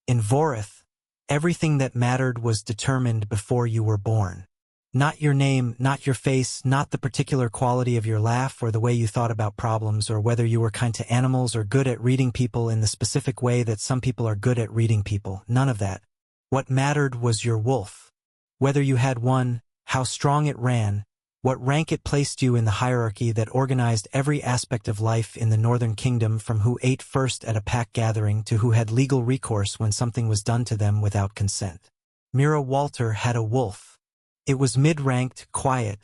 In Vorith, everything that mattered was determined before you were born. Not your name, not your face, not the particular quality of your laugh or the way you thought about problems or whether you were kind to animals or good at reading people in the specific way that some people are good at reading people. None of that. What mattered was your wolf. Whether you had one, how strong it ran, what rank it placed you in the hierarchy that organized every aspect of life in the Northern Kingdom, from who ate first at a pack gathering to who had legal recourse when something was done to them without consent. Mira Walter had a wolf. It was mid-ranked, quiet,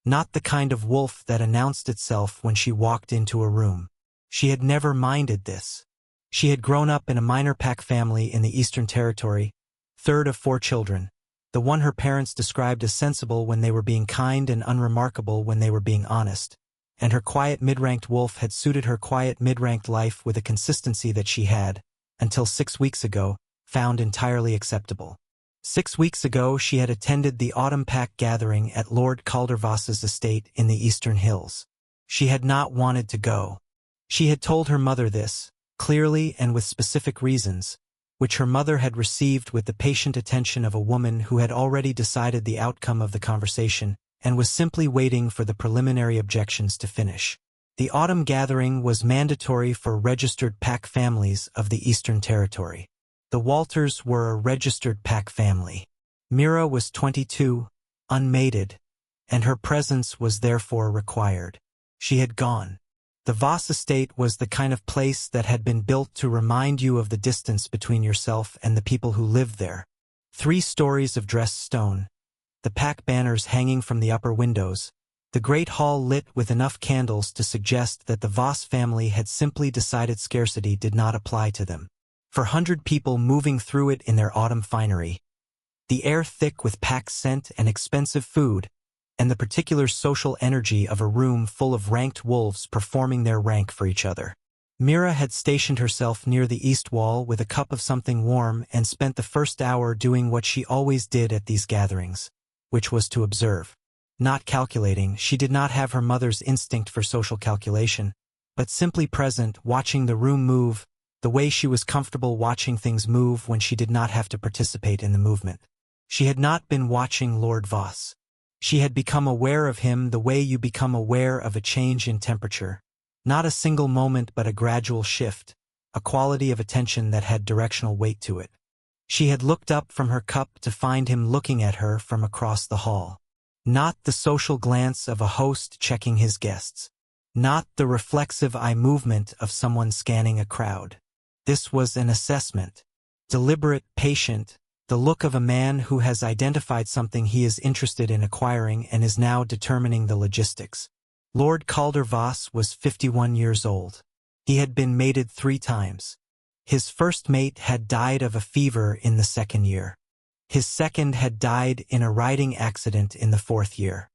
not the kind of wolf that announced itself when she walked into a room. She had never minded this. She had grown up in a minor pack family in the Eastern Territory, third of 4 children. The one her parents described as sensible when they were being kind and unremarkable when they were being honest. And her quiet mid-ranked wolf had suited her quiet mid-ranked life with a consistency that she had, until 6 weeks ago, found entirely acceptable. 6 weeks ago she had attended the autumn pack gathering at Lord Caldervoss's estate in the Eastern Hills. She had not wanted to go. She had told her mother this, clearly and with specific reasons, which her mother had received with the patient attention of a woman who had already decided the outcome of the conversation and was simply waiting for the preliminary objections to finish. The autumn gathering was mandatory for registered pack families of the Eastern Territory. The Walters were a registered pack family. Mira was 22, unmated, and her presence was therefore required. She had gone. The Voss estate was the kind of place that had been built to remind you of the distance between yourself and the people who lived there. 3 stories of dressed stone, the pack banners hanging from the upper windows, the great hall lit with enough candles to suggest that the Voss family had simply decided scarcity did not apply to them. For 100 people moving through it in their autumn finery. The air thick with pack scent and expensive food, and the particular social energy of a room full of ranked wolves performing their rank for each other. Mira had stationed herself near the east wall with a cup of something warm and spent the first hour doing what she always did at these gatherings, which was to observe. Not calculating, she did not have her mother's instinct for social calculation, but simply present, watching the room move, the way she was comfortable watching things move when she did not have to participate in the movement. She had not been watching Lord Voss. She had become aware of him the way you become aware of a change in temperature. Not a single moment but a gradual shift, a quality of attention that had directional weight to it. She had looked up from her cup to find him looking at her from across the hall. Not the social glance of a host checking his guests. Not the reflexive eye movement of someone scanning a crowd. This was an assessment. Deliberate, patient, the look of a man who has identified something he is interested in acquiring and is now determining the logistics. Lord Caldervoss was 51 years old. He had been mated 3 times. His first mate had died of a fever in the 2nd year. His second had died in a riding accident in the 4th year.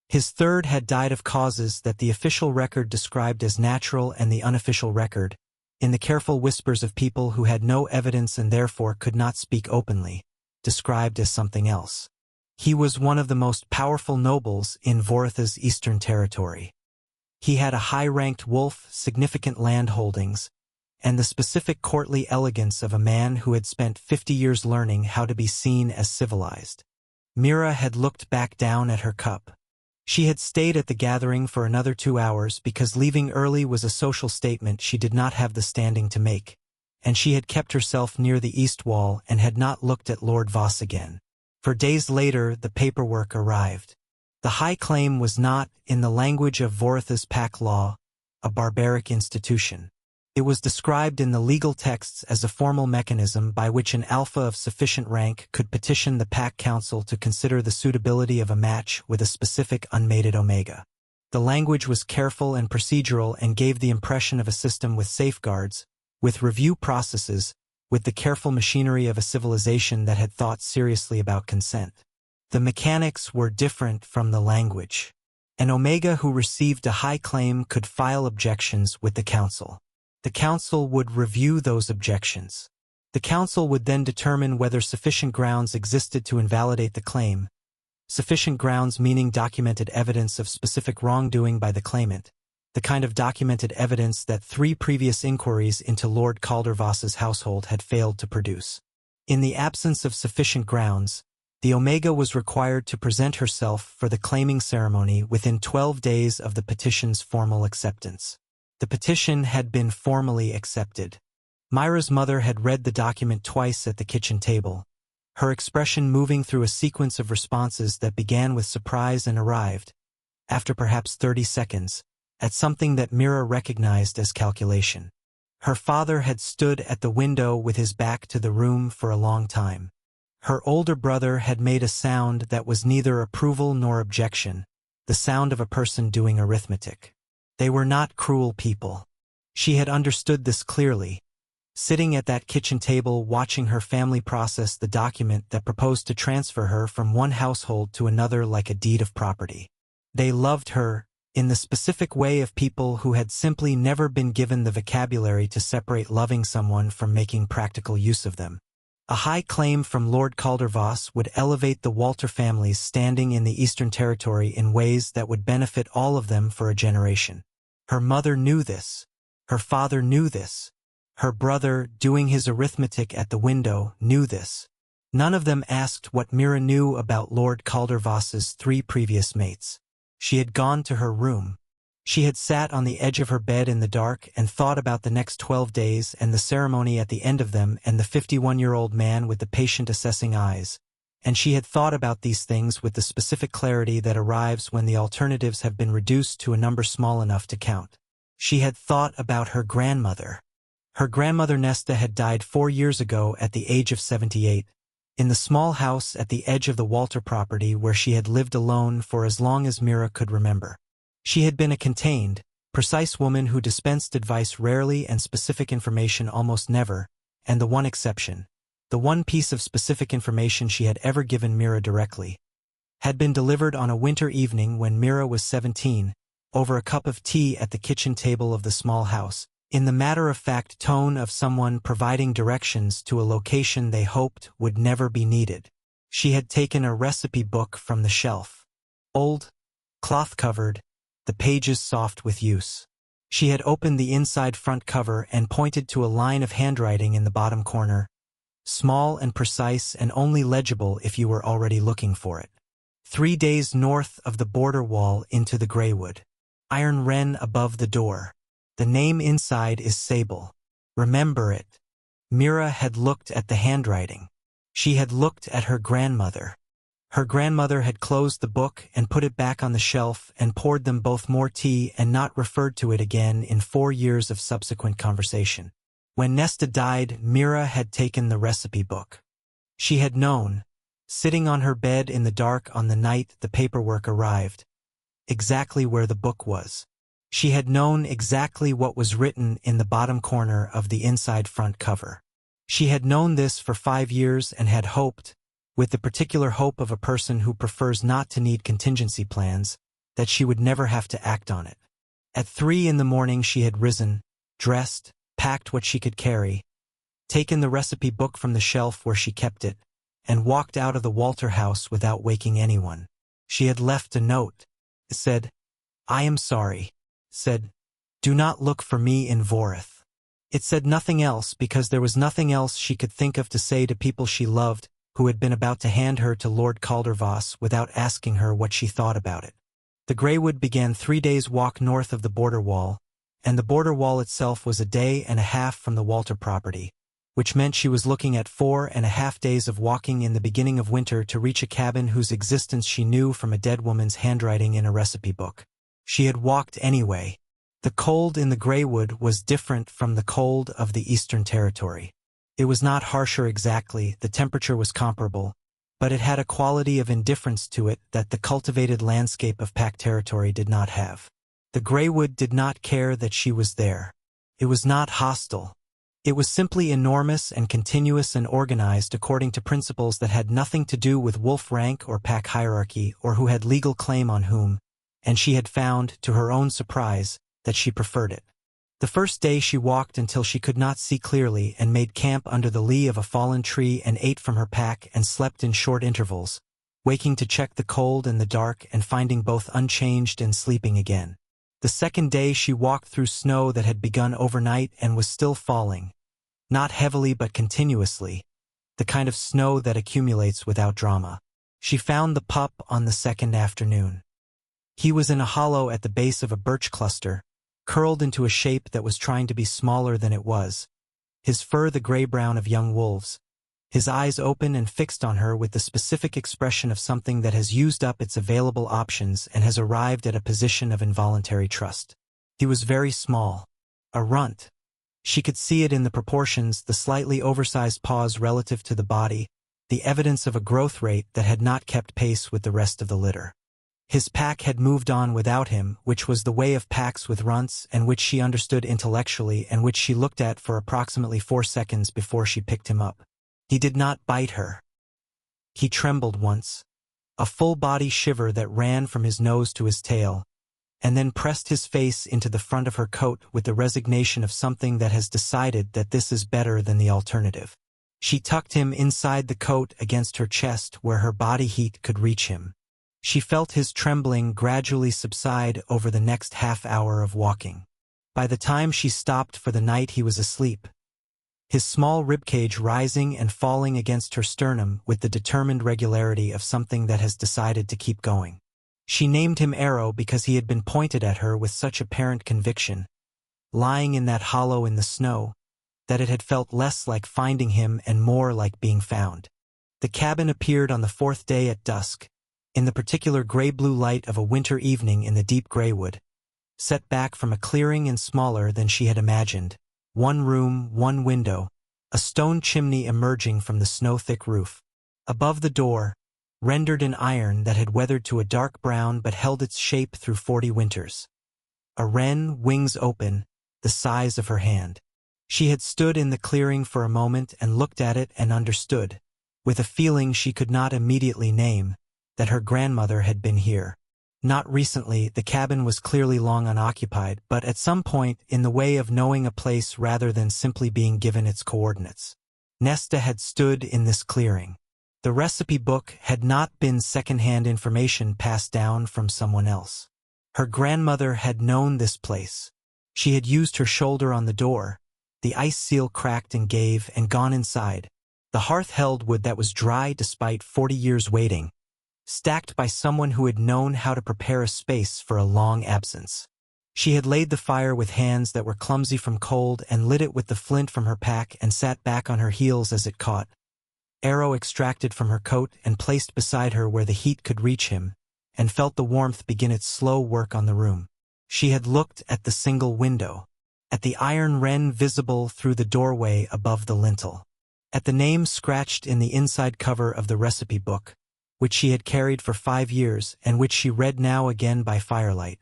His third had died of causes that the official record described as natural and the unofficial record, in the careful whispers of people who had no evidence and therefore could not speak openly, described as something else. He was one of the most powerful nobles in Vorith's Eastern Territory. He had a high-ranked wolf, significant land holdings, and the specific courtly elegance of a man who had spent 50 years learning how to be seen as civilized. Mira had looked back down at her cup. She had stayed at the gathering for another 2 hours because leaving early was a social statement she did not have the standing to make, and she had kept herself near the east wall and had not looked at Lord Voss again. For days later, the paperwork arrived. The high claim was not, in the language of Vorith's pack law, a barbaric institution. It was described in the legal texts as a formal mechanism by which an alpha of sufficient rank could petition the pack council to consider the suitability of a match with a specific unmated omega. The language was careful and procedural and gave the impression of a system with safeguards, with review processes, with the careful machinery of a civilization that had thought seriously about consent. The mechanics were different from the language. An omega who received a high claim could file objections with the council. The council would review those objections. The council would then determine whether sufficient grounds existed to invalidate the claim, sufficient grounds meaning documented evidence of specific wrongdoing by the claimant, the kind of documented evidence that 3 previous inquiries into Lord Caldervos's household had failed to produce. In the absence of sufficient grounds, the Omega was required to present herself for the claiming ceremony within 12 days of the petition's formal acceptance. The petition had been formally accepted. Mira's mother had read the document twice at the kitchen table, her expression moving through a sequence of responses that began with surprise and arrived, after perhaps 30 seconds, at something that Mira recognized as calculation. Her father had stood at the window with his back to the room for a long time. Her older brother had made a sound that was neither approval nor objection, the sound of a person doing arithmetic. They were not cruel people. She had understood this clearly, sitting at that kitchen table watching her family process the document that proposed to transfer her from one household to another like a deed of property. They loved her, in the specific way of people who had simply never been given the vocabulary to separate loving someone from making practical use of them. A high claim from Lord Caldervos would elevate the Walter family's standing in the Eastern Territory in ways that would benefit all of them for a generation. Her mother knew this. Her father knew this. Her brother, doing his arithmetic at the window, knew this. None of them asked what Mira knew about Lord Caldervos's 3 previous mates. She had gone to her room. She had sat on the edge of her bed in the dark and thought about the next 12 days and the ceremony at the end of them and the 51-year-old man with the patient assessing eyes. And she had thought about these things with the specific clarity that arrives when the alternatives have been reduced to a number small enough to count. She had thought about her grandmother. Her grandmother Nesta had died 4 years ago at the age of 78. In the small house at the edge of the Walter property where she had lived alone for as long as Mira could remember. She had been a contained, precise woman who dispensed advice rarely and specific information almost never, and the one exception, the one piece of specific information she had ever given Mira directly, had been delivered on a winter evening when Mira was 17, over a cup of tea at the kitchen table of the small house, in the matter-of-fact tone of someone providing directions to a location they hoped would never be needed. She had taken a recipe book from the shelf. Old, cloth-covered, the pages soft with use. She had opened the inside front cover and pointed to a line of handwriting in the bottom corner, small and precise and only legible if you were already looking for it. 3 days north of the border wall into the Greywood. Iron wren above the door. The name inside is Sable. Remember it. Mira had looked at the handwriting. She had looked at her grandmother. Her grandmother had closed the book and put it back on the shelf and poured them both more tea and not referred to it again in 4 years of subsequent conversation. When Nesta died, Mira had taken the recipe book. She had known, sitting on her bed in the dark on the night the paperwork arrived, exactly where the book was. She had known exactly what was written in the bottom corner of the inside front cover. She had known this for 5 years and had hoped, with the particular hope of a person who prefers not to need contingency plans, that she would never have to act on it. At 3 in the morning she had risen, dressed, packed what she could carry, taken the recipe book from the shelf where she kept it, and walked out of the Walter house without waking anyone. She had left a note. It said, "I am sorry." Said, "Do not look for me in Vorith." It said nothing else because there was nothing else she could think of to say to people she loved who had been about to hand her to Lord Caldervos without asking her what she thought about it. The Greywood began 3 days' walk north of the border wall, and the border wall itself was a day and a half from the Walter property, which meant she was looking at 4.5 days of walking in the beginning of winter to reach a cabin whose existence she knew from a dead woman's handwriting in a recipe book. She had walked anyway. The cold in the Greywood was different from the cold of the Eastern Territory. It was not harsher exactly, the temperature was comparable, but it had a quality of indifference to it that the cultivated landscape of Pack Territory did not have. The Greywood did not care that she was there. It was not hostile. It was simply enormous and continuous and organized according to principles that had nothing to do with wolf rank or pack hierarchy or who had legal claim on whom, and she had found, to her own surprise, that she preferred it. The first day she walked until she could not see clearly and made camp under the lee of a fallen tree and ate from her pack and slept in short intervals, waking to check the cold and the dark and finding both unchanged and sleeping again. The second day she walked through snow that had begun overnight and was still falling, not heavily but continuously, the kind of snow that accumulates without drama. She found the pup on the second afternoon. He was in a hollow at the base of a birch cluster, curled into a shape that was trying to be smaller than it was, his fur the gray-brown of young wolves, his eyes open and fixed on her with the specific expression of something that has used up its available options and has arrived at a position of involuntary trust. He was very small, a runt. She could see it in the proportions, the slightly oversized paws relative to the body, the evidence of a growth rate that had not kept pace with the rest of the litter. His pack had moved on without him, which was the way of packs with runts and which she understood intellectually and which she looked at for approximately 4 seconds before she picked him up. He did not bite her. He trembled once, a full-body shiver that ran from his nose to his tail, and then pressed his face into the front of her coat with the resignation of something that has decided that this is better than the alternative. She tucked him inside the coat against her chest where her body heat could reach him. She felt his trembling gradually subside over the next half hour of walking. By the time she stopped for the night he was asleep, his small ribcage rising and falling against her sternum with the determined regularity of something that has decided to keep going. She named him Arrow because he had been pointed at her with such apparent conviction, lying in that hollow in the snow, that it had felt less like finding him and more like being found. The cabin appeared on the 4th day at dusk, in the particular gray-blue light of a winter evening in the deep graywood, set back from a clearing and smaller than she had imagined. 1 room, 1 window, a stone chimney emerging from the snow-thick roof. Above the door, rendered in iron that had weathered to a dark brown but held its shape through 40 winters. A wren, wings open, the size of her hand. She had stood in the clearing for a moment and looked at it and understood, with a feeling she could not immediately name, that her grandmother had been here. Not recently, the cabin was clearly long unoccupied, but at some point in the way of knowing a place rather than simply being given its coordinates. Nesta had stood in this clearing. The recipe book had not been second-hand information passed down from someone else. Her grandmother had known this place. She had used her shoulder on the door. The ice seal cracked and gave and gone inside. The hearth held wood that was dry despite 40 years waiting, stacked by someone who had known how to prepare a space for a long absence. She had laid the fire with hands that were clumsy from cold and lit it with the flint from her pack and sat back on her heels as it caught. Arrow extracted from her coat and placed beside her where the heat could reach him, and felt the warmth begin its slow work on the room. She had looked at the single window, at the iron wren visible through the doorway above the lintel, at the name scratched in the inside cover of the recipe book, which she had carried for 5 years and which she read now again by firelight.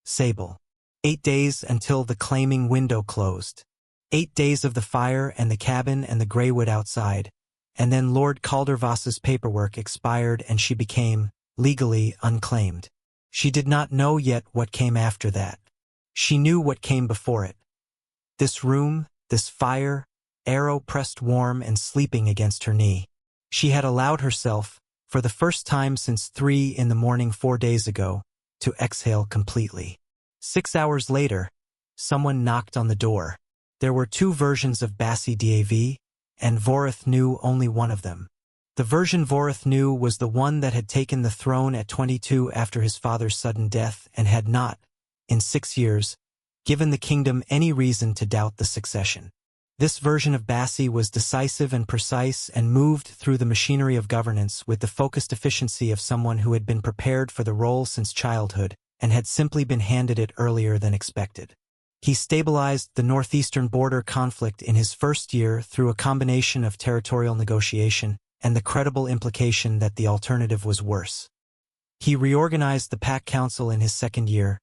Sable. 8 days until the claiming window closed. 8 days of the fire and the cabin and the graywood outside, and then Lord Caldervoss's paperwork expired and she became, legally, unclaimed. She did not know yet what came after that. She knew what came before it. This room, this fire, Arrow pressed warm and sleeping against her knee. She had allowed herself, for the first time since 3 in the morning 4 days ago, to exhale completely. 6 hours later, someone knocked on the door. There were 2 versions of Bassi Dav, and Vorith knew only one of them. The version Vorith knew was the one that had taken the throne at 22 after his father's sudden death and had not, in 6 years, given the kingdom any reason to doubt the succession. This version of Bassi was decisive and precise and moved through the machinery of governance with the focused efficiency of someone who had been prepared for the role since childhood and had simply been handed it earlier than expected. He stabilized the northeastern border conflict in his first year through a combination of territorial negotiation and the credible implication that the alternative was worse. He reorganized the Pack Council in his second year,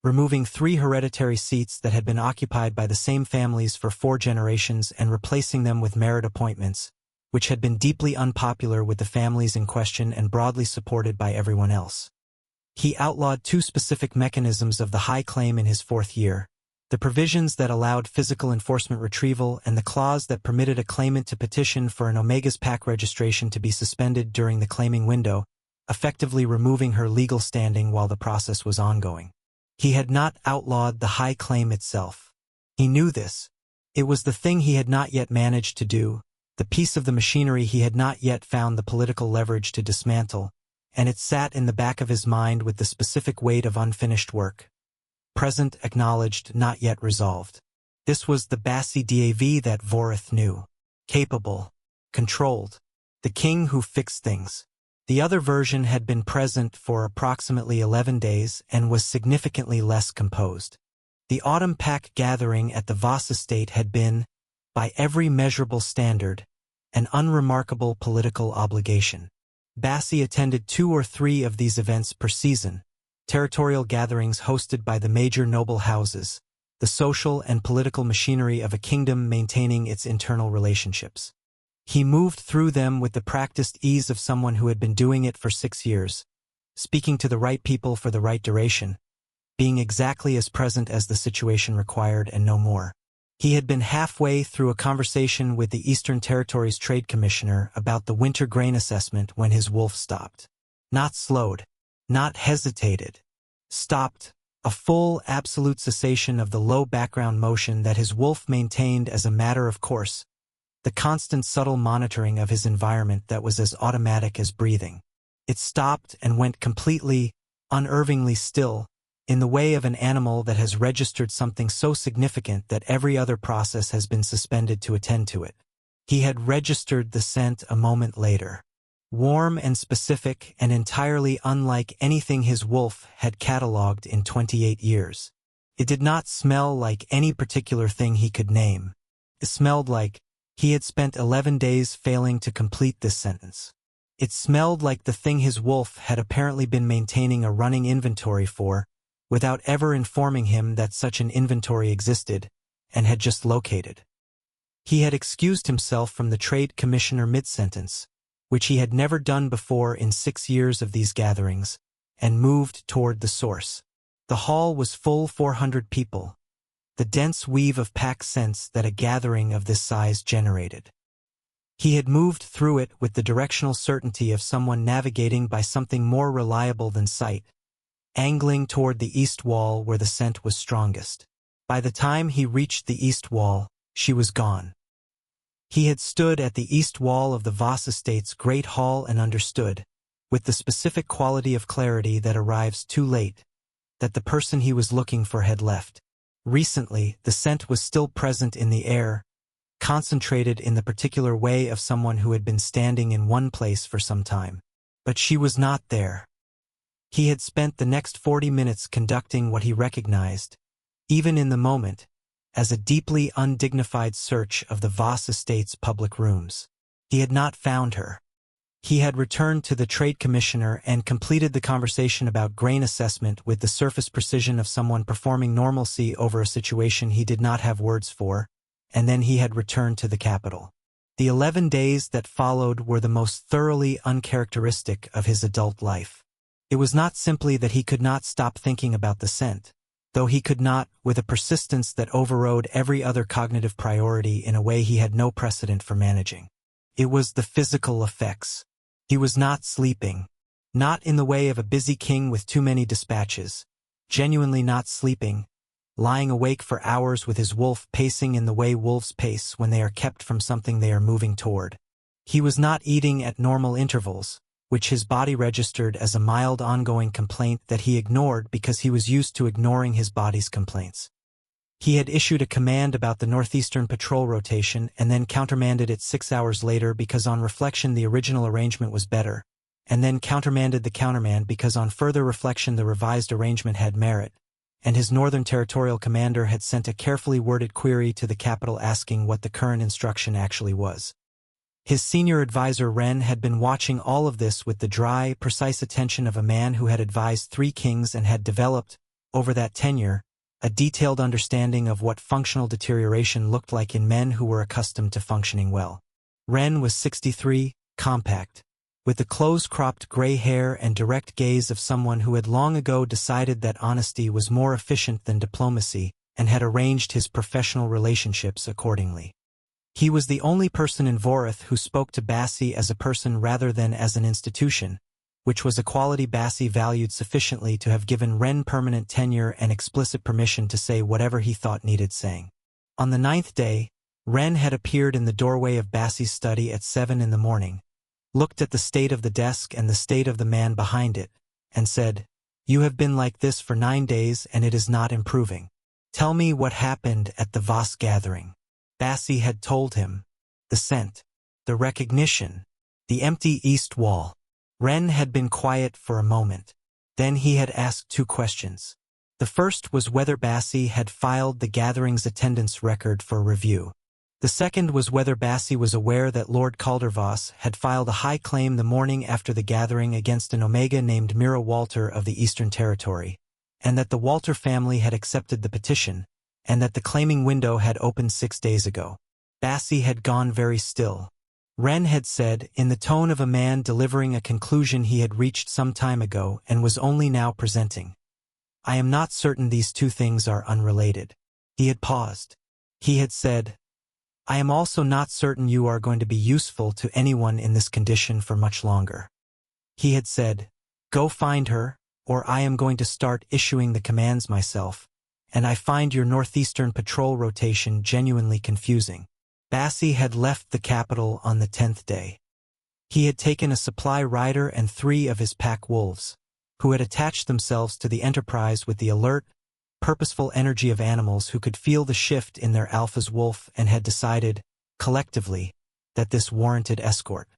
removing 3 hereditary seats that had been occupied by the same families for 4 generations and replacing them with merit appointments, which had been deeply unpopular with the families in question and broadly supported by everyone else. He outlawed 2 specific mechanisms of the high claim in his 4th year, the provisions that allowed physical enforcement retrieval and the clause that permitted a claimant to petition for an Omega's Pack registration to be suspended during the claiming window, effectively removing her legal standing while the process was ongoing. He had not outlawed the high claim itself. He knew this. It was the thing he had not yet managed to do, the piece of the machinery he had not yet found the political leverage to dismantle, and it sat in the back of his mind with the specific weight of unfinished work. Present, acknowledged, not yet resolved. This was the Bassi Dav that Vorith knew. Capable. Controlled. The king who fixed things. The other version had been present for approximately 11 days and was significantly less composed. The autumn pack gathering at the Voss estate had been, by every measurable standard, an unremarkable political obligation. Bassi attended 2 or 3 of these events per season, territorial gatherings hosted by the major noble houses, the social and political machinery of a kingdom maintaining its internal relationships. He moved through them with the practiced ease of someone who had been doing it for 6 years, speaking to the right people for the right duration, being exactly as present as the situation required and no more. He had been halfway through a conversation with the Eastern Territories Trade Commissioner about the winter grain assessment when his wolf stopped. Not slowed, not hesitated. Stopped, a full, absolute cessation of the low background motion that his wolf maintained as a matter of course, the constant subtle monitoring of his environment that was as automatic as breathing. It stopped and went completely, unervingly still, in the way of an animal that has registered something so significant that every other process has been suspended to attend to it. He had registered the scent a moment later. Warm and specific and entirely unlike anything his wolf had catalogued in 28 years. It did not smell like any particular thing he could name. It smelled like he had spent 11 days failing to complete this sentence. It smelled like the thing his wolf had apparently been maintaining a running inventory for, without ever informing him that such an inventory existed, and had just located. He had excused himself from the trade commissioner mid-sentence, which he had never done before in 6 years of these gatherings, and moved toward the source. The hall was full 400 people, the dense weave of pack scents that a gathering of this size generated. He had moved through it with the directional certainty of someone navigating by something more reliable than sight, angling toward the east wall where the scent was strongest. By the time he reached the east wall, she was gone. He had stood at the east wall of the Voss estate's great hall and understood, with the specific quality of clarity that arrives too late, that the person he was looking for had left. Recently, the scent was still present in the air, concentrated in the particular way of someone who had been standing in one place for some time. But she was not there. He had spent the next 40 minutes conducting what he recognized, even in the moment, as a deeply undignified search of the Voss estate's public rooms. He had not found her. He had returned to the trade commissioner and completed the conversation about grain assessment with the surface precision of someone performing normalcy over a situation he did not have words for, and then he had returned to the capital. The 11 days that followed were the most thoroughly uncharacteristic of his adult life. It was not simply that he could not stop thinking about the scent, though he could not, with a persistence that overrode every other cognitive priority in a way he had no precedent for managing. It was the physical effects. He was not sleeping, not in the way of a busy king with too many dispatches, genuinely not sleeping, lying awake for hours with his wolf pacing in the way wolves pace when they are kept from something they are moving toward. He was not eating at normal intervals, which his body registered as a mild ongoing complaint that he ignored because he was used to ignoring his body's complaints. He had issued a command about the northeastern patrol rotation and then countermanded it 6 hours later because on reflection the original arrangement was better, and then countermanded the countermand because on further reflection the revised arrangement had merit, and his Northern Territorial Commander had sent a carefully worded query to the capital asking what the current instruction actually was. His senior advisor Wren had been watching all of this with the dry, precise attention of a man who had advised 3 kings and had developed, over that tenure, a detailed understanding of what functional deterioration looked like in men who were accustomed to functioning well. Wren was 63, compact, with the close-cropped gray hair and direct gaze of someone who had long ago decided that honesty was more efficient than diplomacy and had arranged his professional relationships accordingly. He was the only person in Vorith who spoke to Bassi as a person rather than as an institution, which was a quality Bassi valued sufficiently to have given Wren permanent tenure and explicit permission to say whatever he thought needed saying. On the 9th day, Wren had appeared in the doorway of Bassi's study at 7 in the morning, looked at the state of the desk and the state of the man behind it, and said, "You have been like this for 9 days and it is not improving. Tell me what happened at the Voss gathering." Bassi had told him. The scent, the recognition, the empty east wall. Wren had been quiet for a moment. Then he had asked 2 questions. The first was whether Bassi had filed the gathering's attendance record for review. The second was whether Bassi was aware that Lord Caldervoss had filed a high claim the morning after the gathering against an Omega named Mira Walter of the Eastern Territory, and that the Walter family had accepted the petition, and that the claiming window had opened 6 days ago. Bassi had gone very still. Wren had said, in the tone of a man delivering a conclusion he had reached some time ago and was only now presenting, "I am not certain these 2 things are unrelated." He had paused. He had said, "I am also not certain you are going to be useful to anyone in this condition for much longer." He had said, "Go find her, or I am going to start issuing the commands myself, and I find your northeastern patrol rotation genuinely confusing." Bassi had left the capital on the 10th day. He had taken a supply rider and 3 of his pack wolves, who had attached themselves to the enterprise with the alert, purposeful energy of animals who could feel the shift in their alpha's wolf and had decided, collectively, that this warranted escort.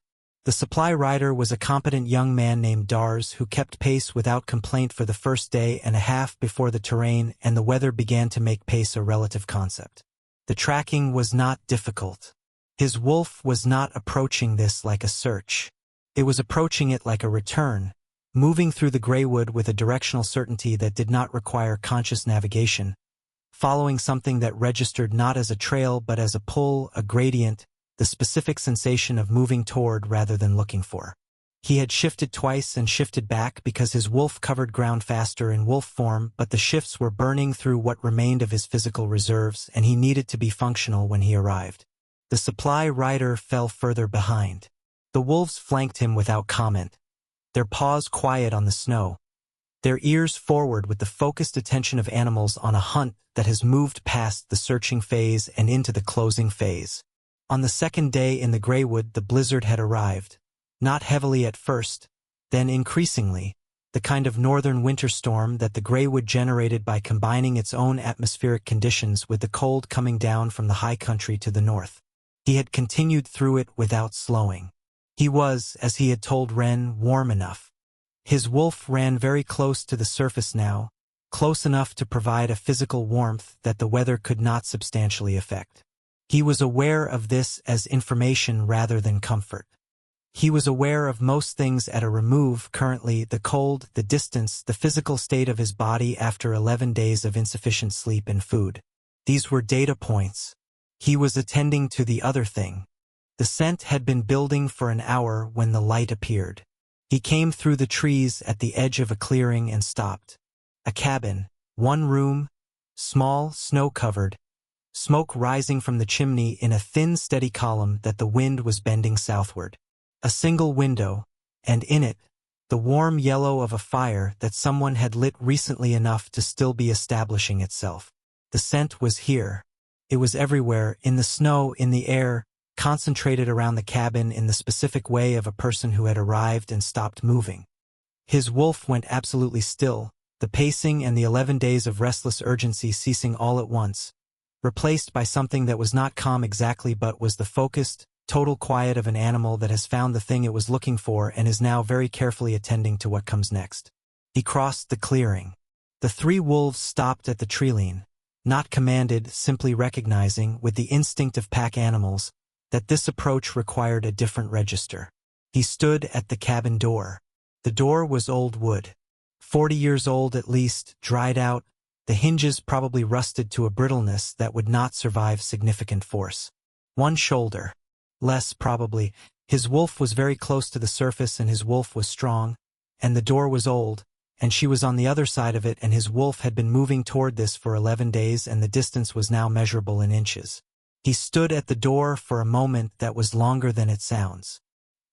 The supply rider was a competent young man named Dars who kept pace without complaint for the first day and a half before the terrain and the weather began to make pace a relative concept. The tracking was not difficult. His wolf was not approaching this like a search. It was approaching it like a return, moving through the graywood with a directional certainty that did not require conscious navigation, following something that registered not as a trail but as a pull, a gradient, the specific sensation of moving toward rather than looking for. He had shifted twice and shifted back because his wolf covered ground faster in wolf form, but the shifts were burning through what remained of his physical reserves, and he needed to be functional when he arrived. The supply rider fell further behind. The wolves flanked him without comment, their paws quiet on the snow, their ears forward with the focused attention of animals on a hunt that has moved past the searching phase and into the closing phase. On the 2nd day in the graywood, the blizzard had arrived. Not heavily at first, then increasingly, the kind of northern winter storm that the graywood generated by combining its own atmospheric conditions with the cold coming down from the high country to the north. He had continued through it without slowing. He was, as he had told Wren, warm enough. His wolf ran very close to the surface now, close enough to provide a physical warmth that the weather could not substantially affect. He was aware of this as information rather than comfort. He was aware of most things at a remove currently, the cold, the distance, the physical state of his body after 11 days of insufficient sleep and food. These were data points. He was attending to the other thing. The scent had been building for an hour when the light appeared. He came through the trees at the edge of a clearing and stopped. A cabin, 1 room, small, snow-covered, smoke rising from the chimney in a thin, steady column that the wind was bending southward. A single window, and in it, the warm yellow of a fire that someone had lit recently enough to still be establishing itself. The scent was here. It was everywhere, in the snow, in the air, concentrated around the cabin in the specific way of a person who had arrived and stopped moving. His wolf went absolutely still, the pacing and the 11 days of restless urgency ceasing all at once, replaced by something that was not calm exactly but was the focused, total quiet of an animal that has found the thing it was looking for and is now very carefully attending to what comes next. He crossed the clearing. The 3 wolves stopped at the treeline, not commanded, simply recognizing, with the instinct of pack animals, that this approach required a different register. He stood at the cabin door. The door was old wood, 40 years old at least, dried out, the hinges probably rusted to a brittleness that would not survive significant force. 1 shoulder. Less, probably. His wolf was very close to the surface and his wolf was strong, and the door was old, and she was on the other side of it and his wolf had been moving toward this for 11 days and the distance was now measurable in inches. He stood at the door for a moment that was longer than it sounds.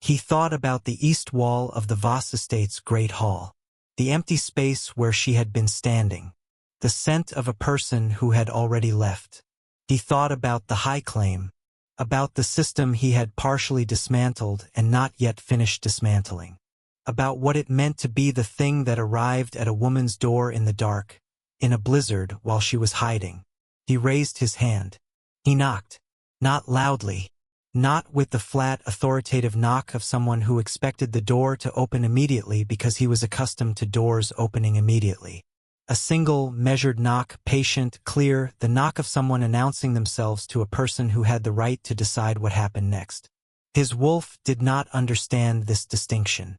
He thought about the east wall of the Voss estate's great hall, the empty space where she had been standing, the scent of a person who had already left. He thought about the high claim, about the system he had partially dismantled and not yet finished dismantling, about what it meant to be the thing that arrived at a woman's door in the dark, in a blizzard while she was hiding. He raised his hand. He knocked. Not loudly. Not with the flat, authoritative knock of someone who expected the door to open immediately because he was accustomed to doors opening immediately. A single, measured knock, patient, clear, the knock of someone announcing themselves to a person who had the right to decide what happened next. His wolf did not understand this distinction.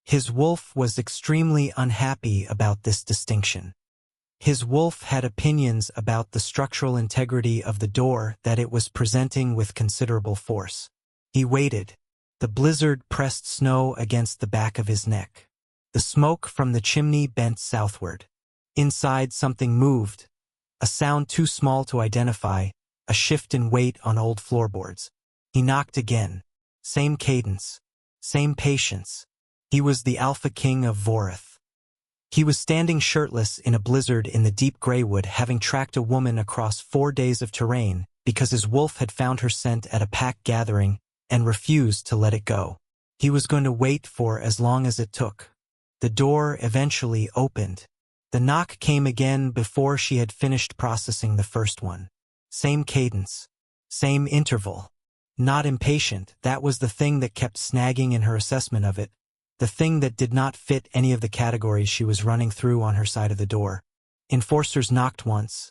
His wolf was extremely unhappy about this distinction. His wolf had opinions about the structural integrity of the door that it was presenting with considerable force. He waited. The blizzard pressed snow against the back of his neck. The smoke from the chimney bent southward. Inside something moved, a sound too small to identify, a shift in weight on old floorboards. He knocked again. Same cadence. Same patience. He was the Alpha King of Vorith. He was standing shirtless in a blizzard in the deep graywood, having tracked a woman across 4 days of terrain because his wolf had found her scent at a pack gathering and refused to let it go. He was going to wait for as long as it took. The door eventually opened. The knock came again before she had finished processing the first one. Same cadence. Same interval. Not impatient, that was the thing that kept snagging in her assessment of it. The thing that did not fit any of the categories she was running through on her side of the door. Enforcers knocked once,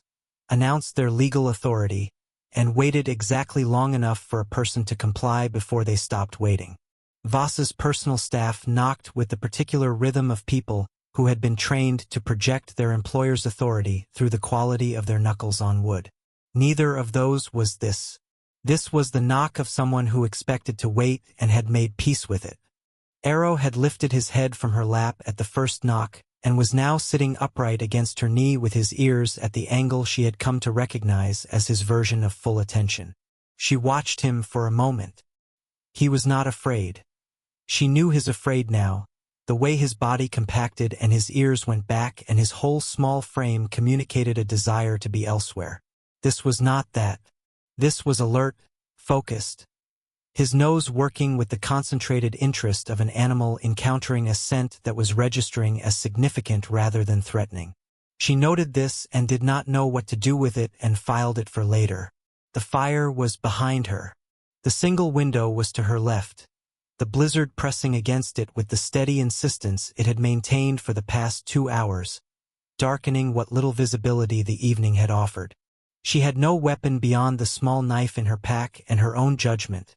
announced their legal authority, and waited exactly long enough for a person to comply before they stopped waiting. Voss's personal staff knocked with the particular rhythm of people who had been trained to project their employer's authority through the quality of their knuckles on wood. Neither of those was this. This was the knock of someone who expected to wait and had made peace with it. Arrow had lifted his head from her lap at the first knock and was now sitting upright against her knee with his ears at the angle she had come to recognize as his version of full attention. She watched him for a moment. He was not afraid. She knew his afraid now, the way his body compacted and his ears went back and his whole small frame communicated a desire to be elsewhere. This was not that. This was alert, focused. His nose working with the concentrated interest of an animal encountering a scent that was registering as significant rather than threatening. She noted this and did not know what to do with it and filed it for later. The fire was behind her. The single window was to her left, the blizzard pressing against it with the steady insistence it had maintained for the past 2 hours, darkening what little visibility the evening had offered. She had no weapon beyond the small knife in her pack and her own judgment,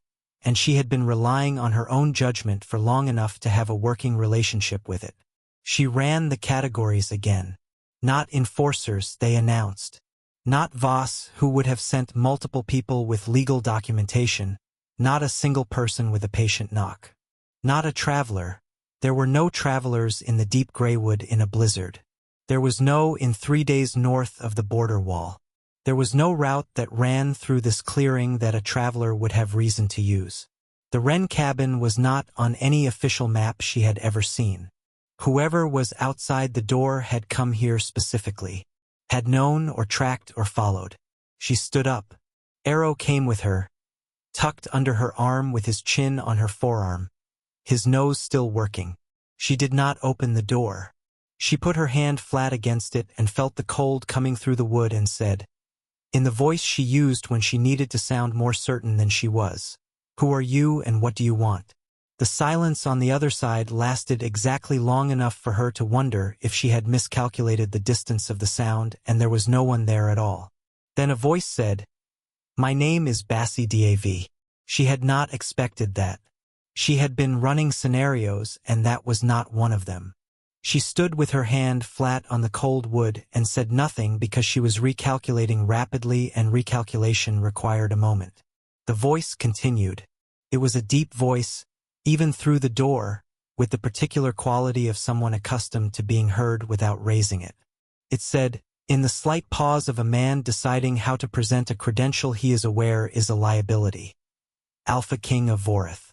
and she had been relying on her own judgment for long enough to have a working relationship with it. She ran the categories again. Not enforcers, they announced. Not Voss, who would have sent multiple people with legal documentation. Not a single person with a patient knock. Not a traveler. There were no travelers in the deep graywood in a blizzard. There was no in 3 days north of the border wall. There was no route that ran through this clearing that a traveler would have reason to use. The Wren cabin was not on any official map she had ever seen. Whoever was outside the door had come here specifically, had known or tracked or followed. She stood up. Arrow came with her, tucked under her arm with his chin on her forearm, his nose still working. She did not open the door. She put her hand flat against it and felt the cold coming through the wood and said, in the voice she used when she needed to sound more certain than she was, "Who are you and what do you want?" The silence on the other side lasted exactly long enough for her to wonder if she had miscalculated the distance of the sound and there was no one there at all. Then a voice said, "My name is Bassie Dav." She had not expected that. She had been running scenarios and that was not one of them. She stood with her hand flat on the cold wood and said nothing because she was recalculating rapidly and recalculation required a moment. The voice continued. It was a deep voice, even through the door, with the particular quality of someone accustomed to being heard without raising it. It said, in the slight pause of a man deciding how to present a credential he is aware is a liability. Alpha King of Vorith.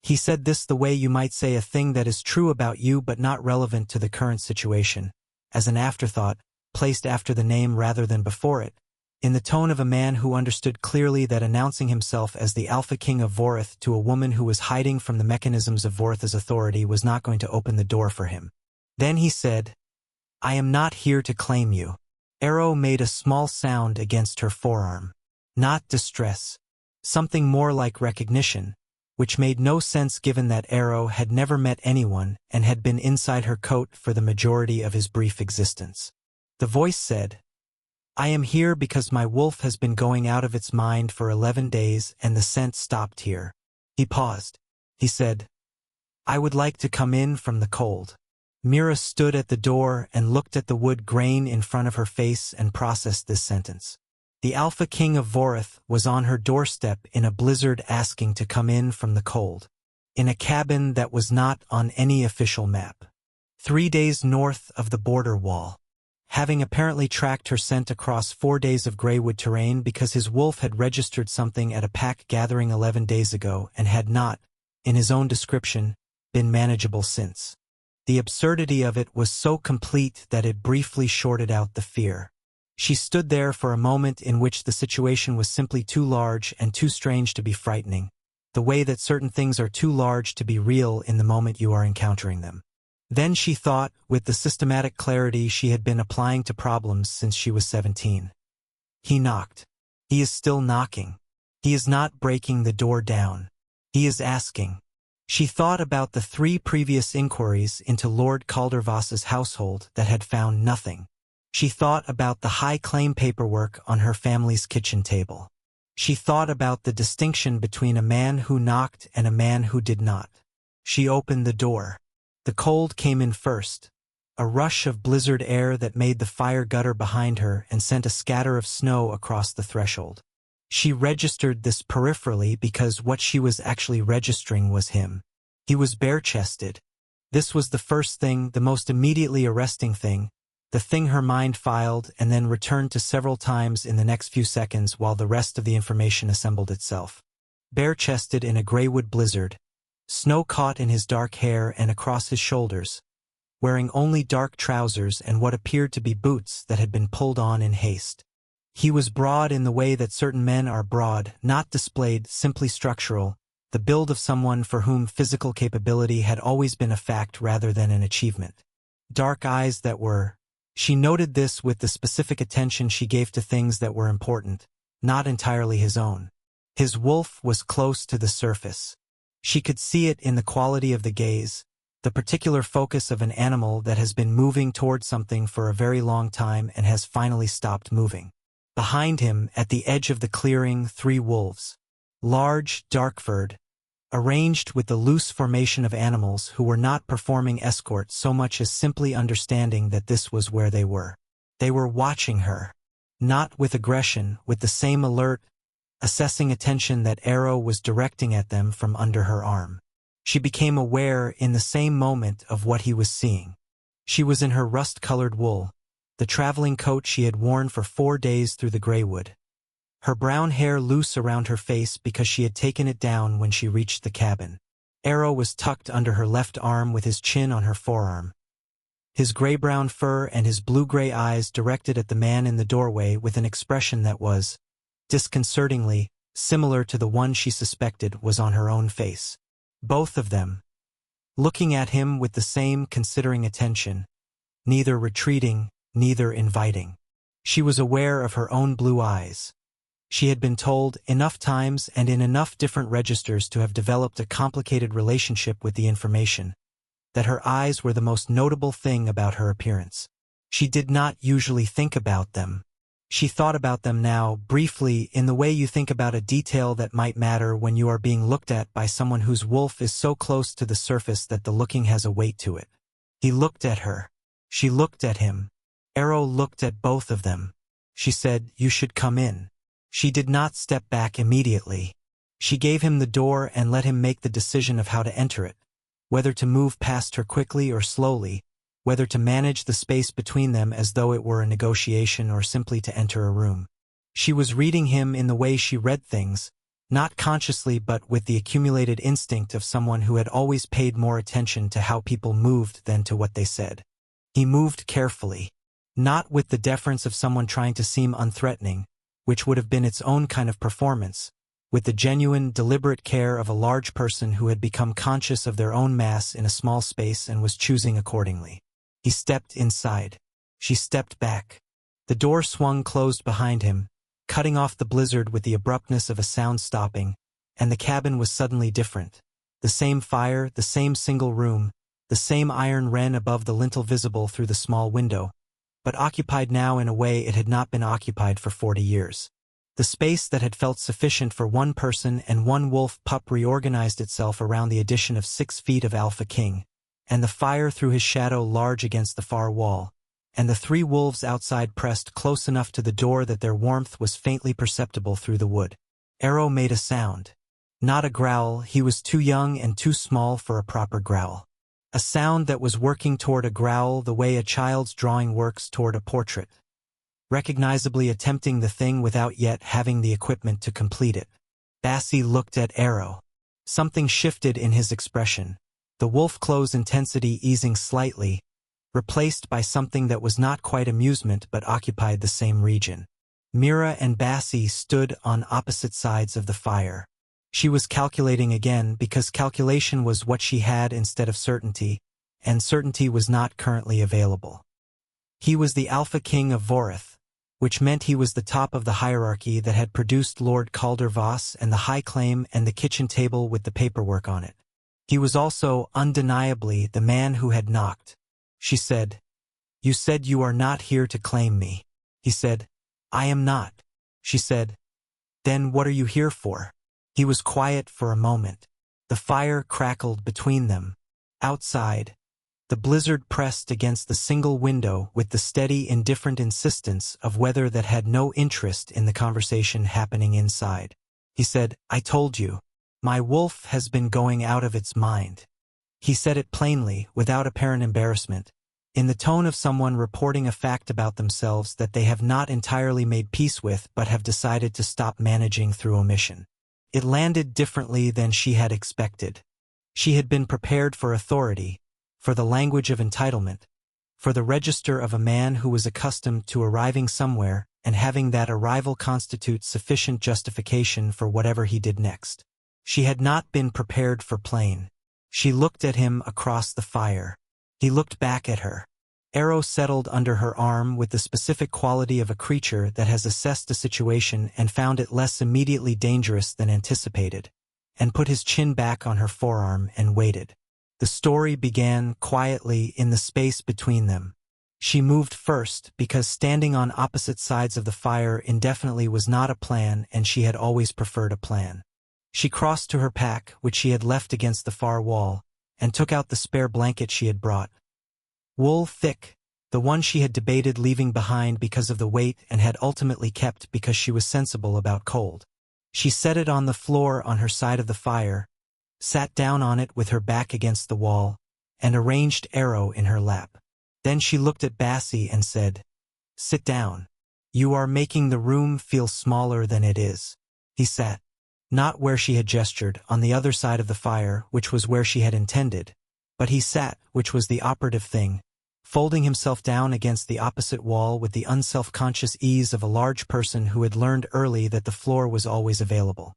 He said this the way you might say a thing that is true about you but not relevant to the current situation, as an afterthought, placed after the name rather than before it, in the tone of a man who understood clearly that announcing himself as the Alpha King of Vorith to a woman who was hiding from the mechanisms of Vorith's authority was not going to open the door for him. Then he said, "I am not here to claim you." Arrow made a small sound against her forearm. Not distress. Something more like recognition, which made no sense given that Arrow had never met anyone and had been inside her coat for the majority of his brief existence. The voice said, "I am here because my wolf has been going out of its mind for 11 days and the scent stopped here." He paused. He said, "I would like to come in from the cold." Mira stood at the door and looked at the wood grain in front of her face and processed this sentence. The Alpha King of Vorith was on her doorstep in a blizzard asking to come in from the cold, in a cabin that was not on any official map, 3 days north of the border wall. Having apparently tracked her scent across 4 days of graywood terrain because his wolf had registered something at a pack gathering 11 days ago and had not, in his own description, been manageable since. The absurdity of it was so complete that it briefly shorted out the fear. She stood there for a moment in which the situation was simply too large and too strange to be frightening, the way that certain things are too large to be real in the moment you are encountering them. Then she thought, with the systematic clarity she had been applying to problems since she was 17. He knocked. He is still knocking. He is not breaking the door down. He is asking. She thought about the 3 previous inquiries into Lord Caldervoss's household that had found nothing. She thought about the high claim paperwork on her family's kitchen table. She thought about the distinction between a man who knocked and a man who did not. She opened the door. The cold came in first, a rush of blizzard air that made the fire gutter behind her and sent a scatter of snow across the threshold. She registered this peripherally because what she was actually registering was him. He was bare-chested. This was the first thing, the most immediately arresting thing, the thing her mind filed and then returned to several times in the next few seconds while the rest of the information assembled itself. Bare-chested in a graywood blizzard, snow caught in his dark hair and across his shoulders, wearing only dark trousers and what appeared to be boots that had been pulled on in haste. He was broad in the way that certain men are broad, not displayed, simply structural, the build of someone for whom physical capability had always been a fact rather than an achievement. Dark eyes that were. She noted this with the specific attention she gave to things that were important, not entirely his own. His wolf was close to the surface. She could see it in the quality of the gaze, the particular focus of an animal that has been moving toward something for a very long time and has finally stopped moving. Behind him, at the edge of the clearing, 3 wolves. Large, dark-furred, arranged with the loose formation of animals who were not performing escort so much as simply understanding that this was where they were. They were watching her. Not with aggression, with the same alert, assessing attention that Arrow was directing at them from under her arm. She became aware in the same moment of what he was seeing. She was in her rust-colored wool, the traveling coat she had worn for 4 days through the graywood. Her brown hair loose around her face because she had taken it down when she reached the cabin. Arrow was tucked under her left arm with his chin on her forearm. His gray-brown fur and his blue-gray eyes directed at the man in the doorway with an expression that was, disconcertingly, similar to the one she suspected was on her own face. Both of them, looking at him with the same considering attention, neither retreating, neither inviting. She was aware of her own blue eyes. She had been told enough times and in enough different registers to have developed a complicated relationship with the information, that her eyes were the most notable thing about her appearance. She did not usually think about them. She thought about them now, briefly, in the way you think about a detail that might matter when you are being looked at by someone whose wolf is so close to the surface that the looking has a weight to it. He looked at her. She looked at him. Arrow looked at both of them. She said, "You should come in." She did not step back immediately. She gave him the door and let him make the decision of how to enter it, whether to move past her quickly or slowly, whether to manage the space between them as though it were a negotiation or simply to enter a room. She was reading him in the way she read things, Not consciously but with the accumulated instinct of someone who had always paid more attention to how people moved than to what they said. He moved carefully, not with the deference of someone trying to seem unthreatening, which would have been its own kind of performance, with the genuine, deliberate care of a large person who had become conscious of their own mass in a small space and was choosing accordingly. He stepped inside. She stepped back. The door swung closed behind him, cutting off the blizzard with the abruptness of a sound stopping, and the cabin was suddenly different. The same fire, the same single room, the same iron wren above the lintel visible through the small window, but occupied now in a way it had not been occupied for 40 years. The space that had felt sufficient for one person and one wolf pup reorganized itself around the addition of 6 feet of Alpha King, and the fire threw his shadow large against the far wall, and the 3 wolves outside pressed close enough to the door that their warmth was faintly perceptible through the wood. Arrow made a sound. Not a growl, he was too young and too small for a proper growl. A sound that was working toward a growl the way a child's drawing works toward a portrait. Recognizably attempting the thing without yet having the equipment to complete it. Bassie looked at Arrow. Something shifted in his expression, the wolf close intensity easing slightly, replaced by something that was not quite amusement but occupied the same region. Mira and Bassie stood on opposite sides of the fire. She was calculating again because calculation was what she had instead of certainty, and certainty was not currently available. He was the Alpha King of Vorith, which meant he was the top of the hierarchy that had produced Lord Caldervoss and the high claim and the kitchen table with the paperwork on it. He was also, undeniably, the man who had knocked. She said, "You said you are not here to claim me." He said, "I am not." She said, "Then what are you here for?" He was quiet for a moment. The fire crackled between them. Outside, the blizzard pressed against the single window with the steady, indifferent insistence of weather that had no interest in the conversation happening inside. He said, "I told you. My wolf has been going out of its mind." He said it plainly, without apparent embarrassment, in the tone of someone reporting a fact about themselves that they have not entirely made peace with but have decided to stop managing through omission. It landed differently than she had expected. She had been prepared for authority, for the language of entitlement, for the register of a man who was accustomed to arriving somewhere and having that arrival constitute sufficient justification for whatever he did next. She had not been prepared for plain. She looked at him across the fire. He looked back at her. Arrow settled under her arm with the specific quality of a creature that has assessed a situation and found it less immediately dangerous than anticipated, and put his chin back on her forearm and waited. The story began quietly in the space between them. She moved first because standing on opposite sides of the fire indefinitely was not a plan, and she had always preferred a plan. She crossed to her pack, which she had left against the far wall, and took out the spare blanket she had brought. Wool thick, the one she had debated leaving behind because of the weight and had ultimately kept because she was sensible about cold. She set it on the floor on her side of the fire, sat down on it with her back against the wall, and arranged Arrow in her lap. Then she looked at Bassie and said, "Sit down. You are making the room feel smaller than it is." He sat. Not where she had gestured, on the other side of the fire, which was where she had intended, but he sat, which was the operative thing, folding himself down against the opposite wall with the unself-conscious ease of a large person who had learned early that the floor was always available.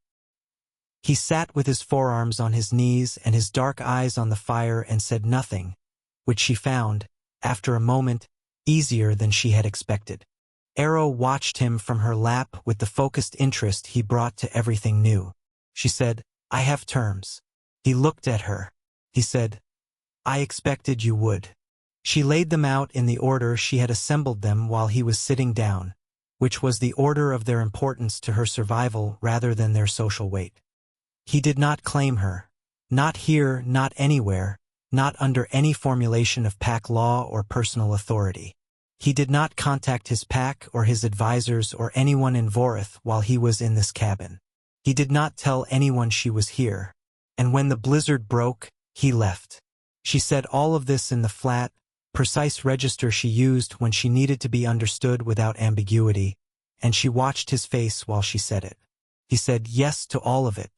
He sat with his forearms on his knees and his dark eyes on the fire and said nothing, which she found, after a moment, easier than she had expected. Arrow watched him from her lap with the focused interest he brought to everything new. She said, "I have terms." He looked at her. He said, "I expected you would." She laid them out in the order she had assembled them while he was sitting down, which was the order of their importance to her survival rather than their social weight. He did not claim her. Not here, not anywhere, not under any formulation of pack law or personal authority. He did not contact his pack or his advisors or anyone in Vorith while he was in this cabin. He did not tell anyone she was here. And when the blizzard broke, he left. She said all of this in the flat, precise register she used when she needed to be understood without ambiguity, and she watched his face while she said it. He said yes to all of it.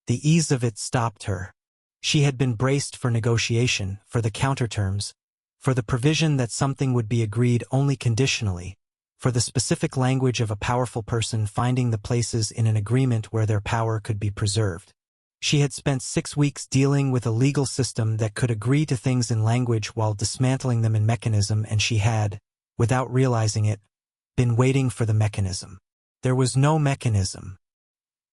The ease of it stopped her. She had been braced for negotiation, for the counterterms, for the provision that something would be agreed only conditionally, for the specific language of a powerful person finding the places in an agreement where their power could be preserved. She had spent 6 weeks dealing with a legal system that could agree to things in language while dismantling them in mechanism, and she had, without realizing it, been waiting for the mechanism. There was no mechanism.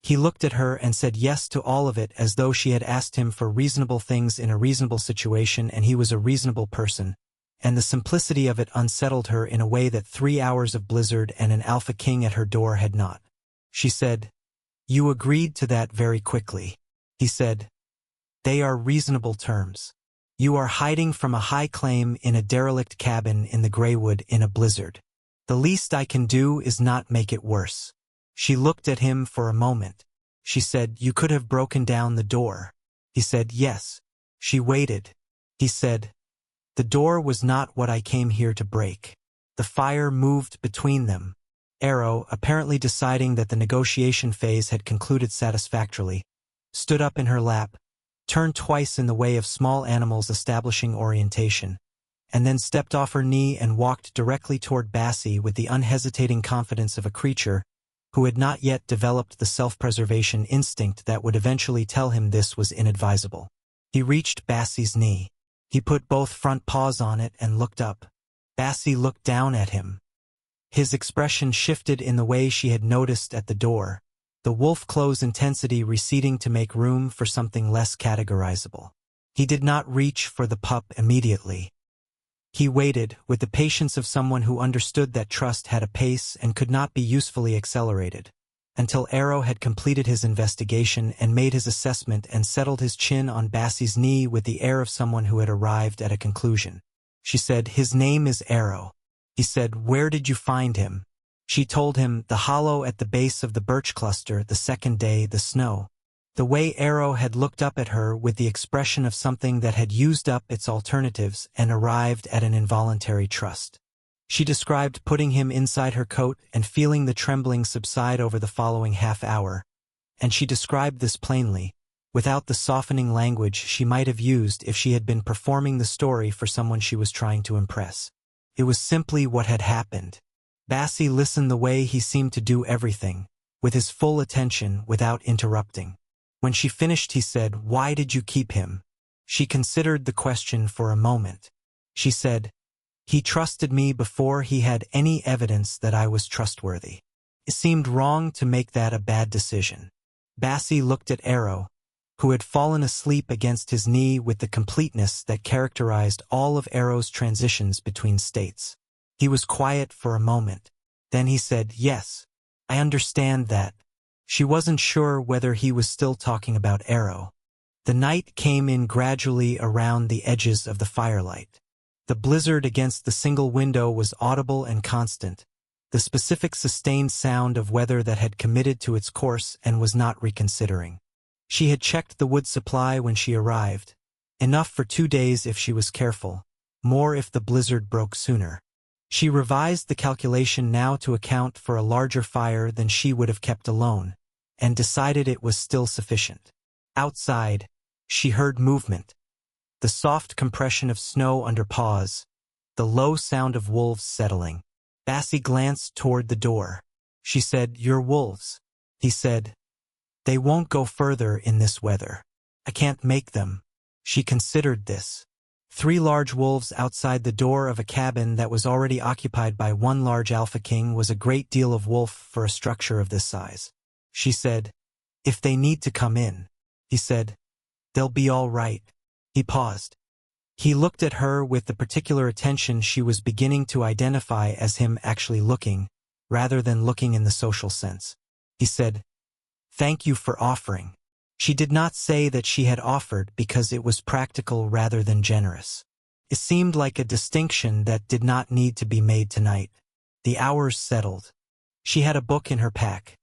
He looked at her and said yes to all of it as though she had asked him for reasonable things in a reasonable situation and he was a reasonable person, and the simplicity of it unsettled her in a way that 3 hours of blizzard and an alpha king at her door had not. She said, "You agreed to that very quickly." He said, "They are reasonable terms. You are hiding from a high claim in a derelict cabin in the Greywood in a blizzard. The least I can do is not make it worse." She looked at him for a moment. She said, "You could have broken down the door." He said, "Yes." She waited. He said, "The door was not what I came here to break." The fire moved between them. Arrow, apparently deciding that the negotiation phase had concluded satisfactorily, stood up in her lap, turned twice in the way of small animals establishing orientation, and then stepped off her knee and walked directly toward Bassie with the unhesitating confidence of a creature who had not yet developed the self-preservation instinct that would eventually tell him this was inadvisable. He reached Bassie's knee. He put both front paws on it and looked up. Bassie looked down at him. His expression shifted in the way she had noticed at the door, the wolf close intensity receding to make room for something less categorizable. He did not reach for the pup immediately. He waited, with the patience of someone who understood that trust had a pace and could not be usefully accelerated, until Arrow had completed his investigation and made his assessment and settled his chin on Bassie's knee with the air of someone who had arrived at a conclusion. She said, "His name is Arrow." He said, "Where did you find him?" She told him, "The hollow at the base of the birch cluster, the second day, the snow." The way Arrow had looked up at her with the expression of something that had used up its alternatives and arrived at an involuntary trust. She described putting him inside her coat and feeling the trembling subside over the following half hour, and she described this plainly, without the softening language she might have used if she had been performing the story for someone she was trying to impress. It was simply what had happened. Bassie listened the way he seemed to do everything, with his full attention without interrupting. When she finished, he said, "Why did you keep him?" She considered the question for a moment. She said, "He trusted me before he had any evidence that I was trustworthy. It seemed wrong to make that a bad decision." Bassie looked at Arrow, who had fallen asleep against his knee with the completeness that characterized all of Arrow's transitions between states. He was quiet for a moment. Then he said, "Yes, I understand that." She wasn't sure whether he was still talking about Arrow. The night came in gradually around the edges of the firelight. The blizzard against the single window was audible and constant, the specific sustained sound of weather that had committed to its course and was not reconsidering. She had checked the wood supply when she arrived. Enough for 2 days if she was careful, more if the blizzard broke sooner. She revised the calculation now to account for a larger fire than she would have kept alone, and decided it was still sufficient. Outside, she heard movement. The soft compression of snow under paws, the low sound of wolves settling. Bassie glanced toward the door. She said, "You're wolves." He said, "They won't go further in this weather. I can't make them." She considered this. 3 large wolves outside the door of a cabin that was already occupied by 1 large alpha king was a great deal of wolf for a structure of this size. She said, "If they need to come in." He said, "They'll be all right." He paused. He looked at her with the particular attention she was beginning to identify as him actually looking, rather than looking in the social sense. He said, "Thank you for offering." She did not say that she had offered because it was practical rather than generous. It seemed like a distinction that did not need to be made tonight. The hours settled. She had a book in her pack.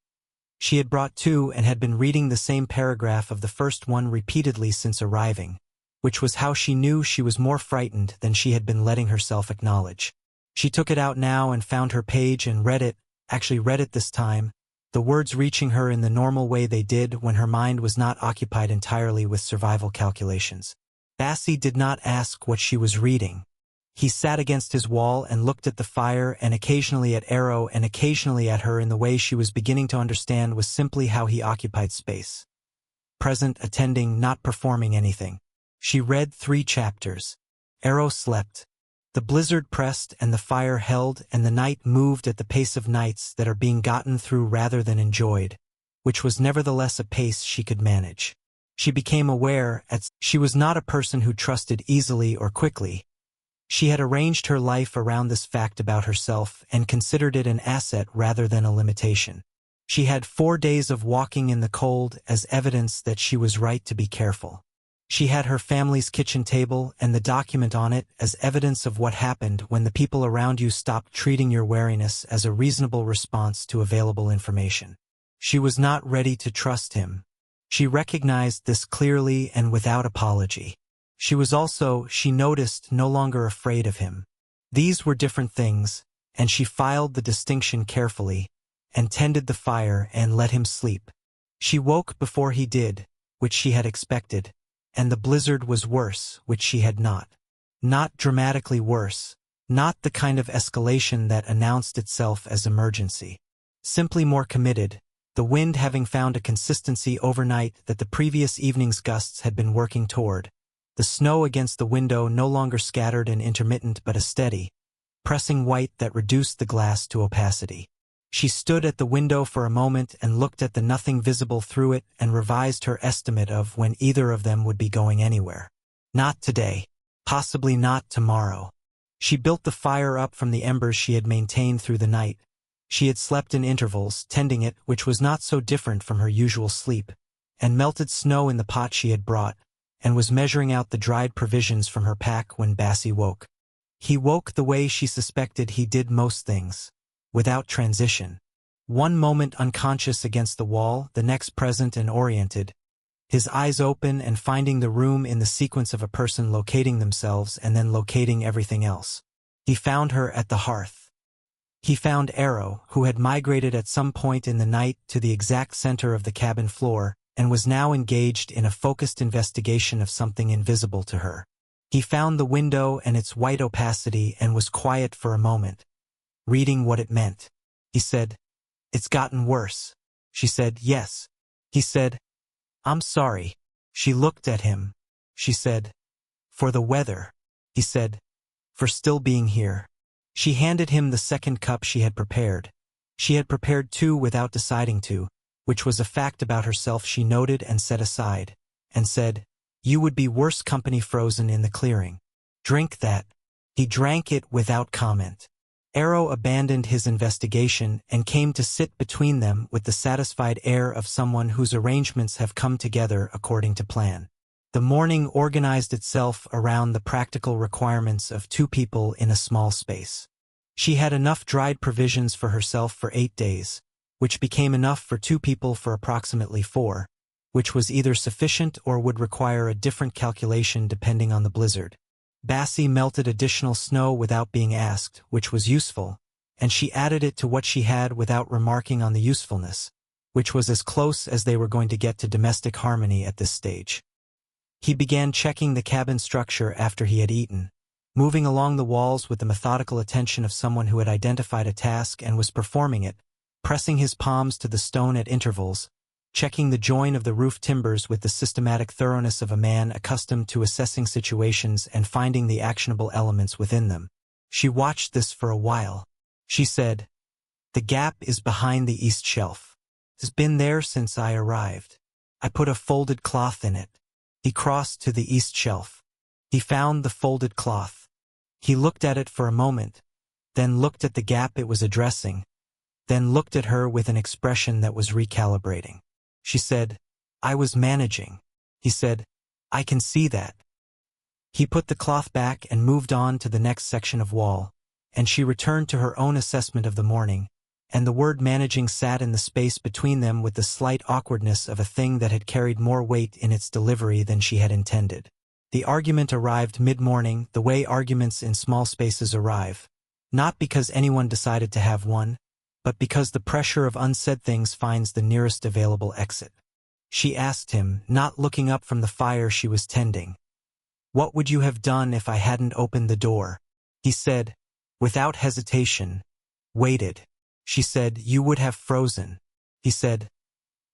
She had brought 2 and had been reading the same paragraph of the first one repeatedly since arriving, which was how she knew she was more frightened than she had been letting herself acknowledge. She took it out now and found her page and read it, actually read it this time, the words reaching her in the normal way they did when her mind was not occupied entirely with survival calculations. Bassi did not ask what she was reading. He sat against his wall and looked at the fire and occasionally at Arrow and occasionally at her in the way she was beginning to understand was simply how he occupied space. Present, attending, not performing anything. She read 3 chapters. Arrow slept. The blizzard pressed and the fire held and the night moved at the pace of nights that are being gotten through rather than enjoyed, which was nevertheless a pace she could manage. She became aware that she was not a person who trusted easily or quickly. She had arranged her life around this fact about herself and considered it an asset rather than a limitation. She had 4 days of walking in the cold as evidence that she was right to be careful. She had her family's kitchen table and the document on it as evidence of what happened when the people around you stopped treating your wariness as a reasonable response to available information. She was not ready to trust him. She recognized this clearly and without apology. She was also, she noticed, no longer afraid of him. These were different things, and she filed the distinction carefully, and tended the fire and let him sleep. She woke before he did, which she had expected, and the blizzard was worse, which she had not. Not dramatically worse, not the kind of escalation that announced itself as emergency. Simply more committed, the wind having found a consistency overnight that the previous evening's gusts had been working toward. The snow against the window no longer scattered and intermittent but a steady, pressing white that reduced the glass to opacity. She stood at the window for a moment and looked at the nothing visible through it and revised her estimate of when either of them would be going anywhere. Not today. Possibly not tomorrow. She built the fire up from the embers she had maintained through the night. She had slept in intervals, tending it, which was not so different from her usual sleep, and melted snow in the pot she had brought, and was measuring out the dried provisions from her pack when Bassi woke. He woke the way she suspected he did most things, without transition. One moment unconscious against the wall, the next present and oriented, his eyes open and finding the room in the sequence of a person locating themselves and then locating everything else. He found her at the hearth. He found Arrow, who had migrated at some point in the night to the exact center of the cabin floor, and was now engaged in a focused investigation of something invisible to her. He found the window and its white opacity and was quiet for a moment, reading what it meant. He said, "It's gotten worse." She said, "Yes." He said, "I'm sorry." She looked at him. She said, "For the weather." He said, "For still being here." She handed him the second cup she had prepared. She had prepared 2 without deciding to, which was a fact about herself she noted and set aside, and said, "You would be worse company frozen in the clearing. Drink that." He drank it without comment. Arrow abandoned his investigation and came to sit between them with the satisfied air of someone whose arrangements have come together according to plan. The morning organized itself around the practical requirements of 2 people in a small space. She had enough dried provisions for herself for 8 days, which became enough for 2 people for approximately 4, which was either sufficient or would require a different calculation depending on the blizzard. Bassi melted additional snow without being asked, which was useful, and she added it to what she had without remarking on the usefulness, which was as close as they were going to get to domestic harmony at this stage. He began checking the cabin structure after he had eaten, moving along the walls with the methodical attention of someone who had identified a task and was performing it, pressing his palms to the stone at intervals, checking the join of the roof timbers with the systematic thoroughness of a man accustomed to assessing situations and finding the actionable elements within them. She watched this for a while. She said, "The gap is behind the east shelf. It's been there since I arrived. I put a folded cloth in it." He crossed to the east shelf. He found the folded cloth. He looked at it for a moment, then looked at the gap it was addressing, then looked at her with an expression that was recalibrating. She said, "I was managing." He said, "I can see that." He put the cloth back and moved on to the next section of wall, and she returned to her own assessment of the morning, and the word managing sat in the space between them with the slight awkwardness of a thing that had carried more weight in its delivery than she had intended. The argument arrived mid-morning, the way arguments in small spaces arrive, not because anyone decided to have one, but because the pressure of unsaid things finds the nearest available exit. She asked him, not looking up from the fire she was tending. "What would you have done if I hadn't opened the door?" He said, without hesitation, "Waited." She said, "You would have frozen." He said,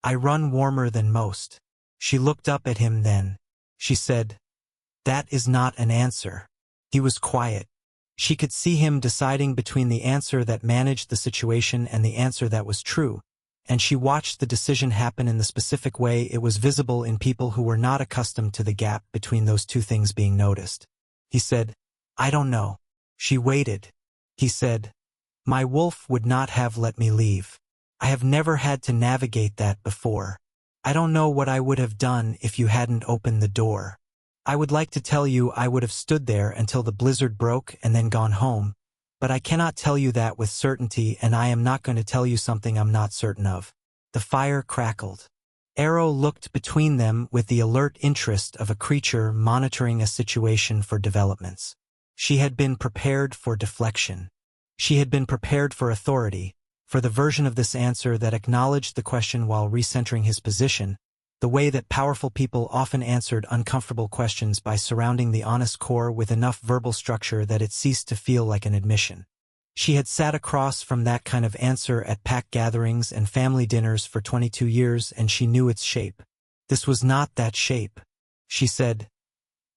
"I run warmer than most." She looked up at him then. She said, "That is not an answer." He was quiet. She could see him deciding between the answer that managed the situation and the answer that was true, and she watched the decision happen in the specific way it was visible in people who were not accustomed to the gap between those two things being noticed. He said, "I don't know." She waited. He said, "My wolf would not have let me leave. I have never had to navigate that before. I don't know what I would have done if you hadn't opened the door. I would like to tell you I would have stood there until the blizzard broke and then gone home, but I cannot tell you that with certainty, and I am not going to tell you something I'm not certain of." The fire crackled. Arrow looked between them with the alert interest of a creature monitoring a situation for developments. She had been prepared for deflection. She had been prepared for authority, for the version of this answer that acknowledged the question while recentering his position, the way that powerful people often answered uncomfortable questions by surrounding the honest core with enough verbal structure that it ceased to feel like an admission. She had sat across from that kind of answer at pack gatherings and family dinners for 22 years, and she knew its shape. This was not that shape. She said,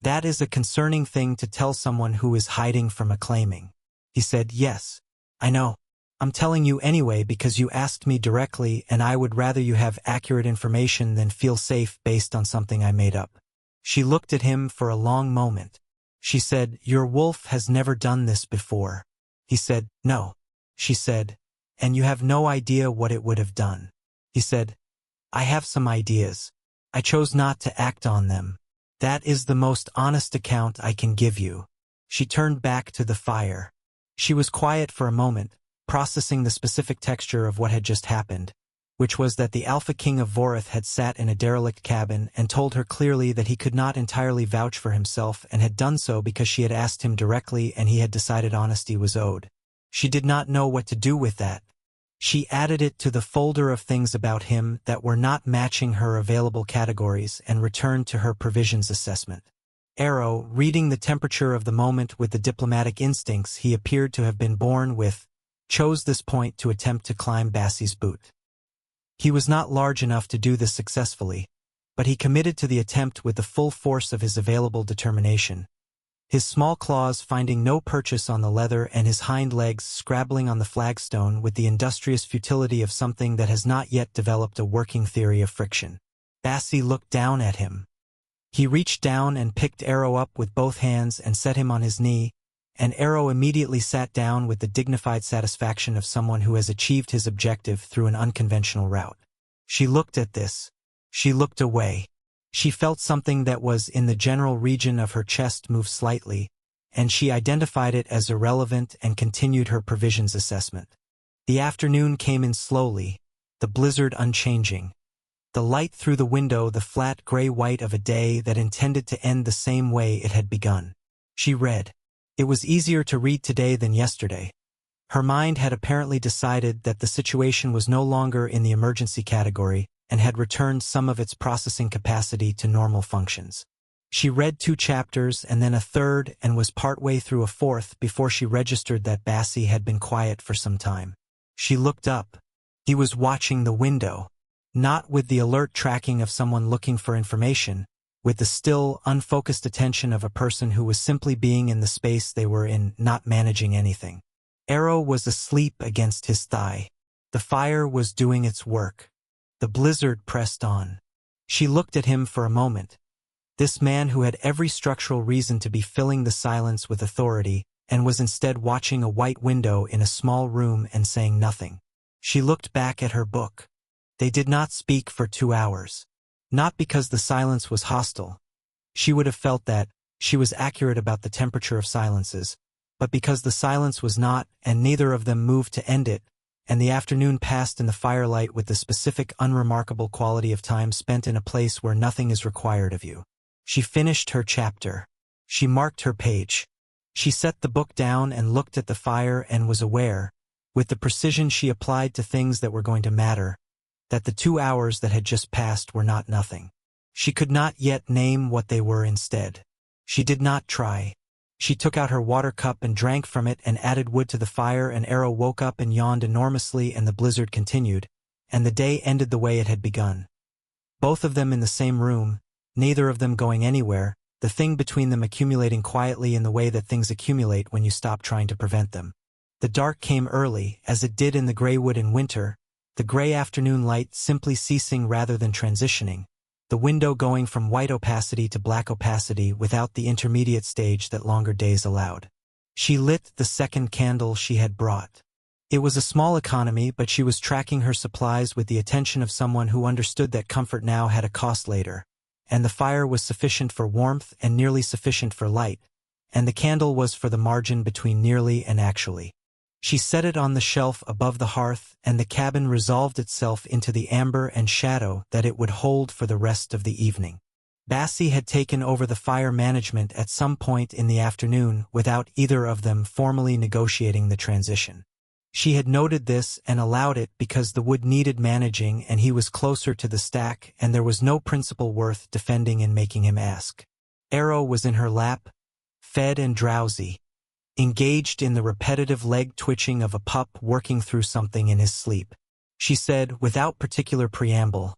"That is a concerning thing to tell someone who is hiding from a claiming." He said, "Yes, I know. I'm telling you anyway because you asked me directly, and I would rather you have accurate information than feel safe based on something I made up." She looked at him for a long moment. She said, "Your wolf has never done this before." He said, "No." She said, "And you have no idea what it would have done." He said, "I have some ideas. I chose not to act on them. That is the most honest account I can give you." She turned back to the fire. She was quiet for a moment, processing the specific texture of what had just happened, which was that the Alpha King of Vorith had sat in a derelict cabin and told her clearly that he could not entirely vouch for himself and had done so because she had asked him directly and he had decided honesty was owed. She did not know what to do with that. She added it to the folder of things about him that were not matching her available categories and returned to her provisions assessment. Arrow, reading the temperature of the moment with the diplomatic instincts he appeared to have been born with, chose this point to attempt to climb Bassie's boot. He was not large enough to do this successfully, but he committed to the attempt with the full force of his available determination. His small claws finding no purchase on the leather and his hind legs scrabbling on the flagstone with the industrious futility of something that has not yet developed a working theory of friction. Bassie looked down at him. He reached down and picked Arrow up with both hands and set him on his knee, and Arrow immediately sat down with the dignified satisfaction of someone who has achieved his objective through an unconventional route. She looked at this. She looked away. She felt something that was in the general region of her chest move slightly, and she identified it as irrelevant and continued her provisions assessment. The afternoon came in slowly, the blizzard unchanging. The light through the window the flat gray-white of a day that intended to end the same way it had begun. She read. It was easier to read today than yesterday. Her mind had apparently decided that the situation was no longer in the emergency category and had returned some of its processing capacity to normal functions. She read 2 chapters and then a third and was partway through a fourth before she registered that Bassie had been quiet for some time. She looked up. He was watching the window, not with the alert tracking of someone looking for information, with the still, unfocused attention of a person who was simply being in the space they were in, not managing anything. Arrow was asleep against his thigh. The fire was doing its work. The blizzard pressed on. She looked at him for a moment. This man who had every structural reason to be filling the silence with authority, and was instead watching a white window in a small room and saying nothing. She looked back at her book. They did not speak for 2 hours. Not because the silence was hostile. She would have felt that, she was accurate about the temperature of silences, but because the silence was not, and neither of them moved to end it, and the afternoon passed in the firelight with the specific unremarkable quality of time spent in a place where nothing is required of you. She finished her chapter. She marked her page. She set the book down and looked at the fire and was aware, with the precision she applied to things that were going to matter, that the 2 hours that had just passed were not nothing. She could not yet name what they were instead. She did not try. She took out her water cup and drank from it and added wood to the fire, and Arrow woke up and yawned enormously, and the blizzard continued, and the day ended the way it had begun. Both of them in the same room, neither of them going anywhere, the thing between them accumulating quietly in the way that things accumulate when you stop trying to prevent them. The dark came early, as it did in the gray wood in winter, the gray afternoon light simply ceasing rather than transitioning, the window going from white opacity to black opacity without the intermediate stage that longer days allowed. She lit the second candle she had brought. It was a small economy, but she was tracking her supplies with the attention of someone who understood that comfort now had a cost later, and the fire was sufficient for warmth and nearly sufficient for light, and the candle was for the margin between nearly and actually. She set it on the shelf above the hearth, and the cabin resolved itself into the amber and shadow that it would hold for the rest of the evening. Bassie had taken over the fire management at some point in the afternoon without either of them formally negotiating the transition. She had noted this and allowed it because the wood needed managing and he was closer to the stack, and there was no principle worth defending in making him ask. Arrow was in her lap, fed and drowsy, engaged in the repetitive leg twitching of a pup working through something in his sleep. She said, without particular preamble,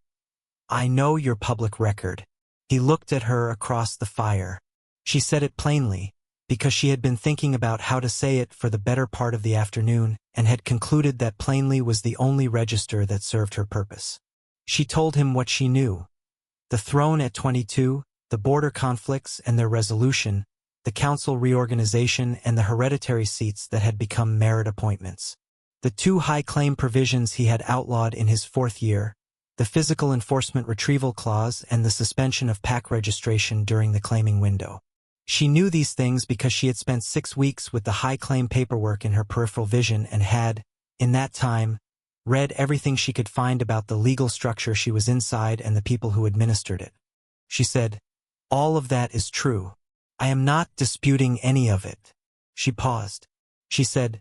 "I know your public record." He looked at her across the fire. She said it plainly, because she had been thinking about how to say it for the better part of the afternoon, and had concluded that plainly was the only register that served her purpose. She told him what she knew. The throne at 22, the border conflicts and their resolution, the council reorganization, and the hereditary seats that had become merit appointments. The 2 high claim provisions he had outlawed in his 4th year, the physical enforcement retrieval clause and the suspension of pack registration during the claiming window. She knew these things because she had spent 6 weeks with the high claim paperwork in her peripheral vision and had, in that time, read everything she could find about the legal structure she was inside and the people who administered it. She said, "All of that is true. I am not disputing any of it." She paused. She said,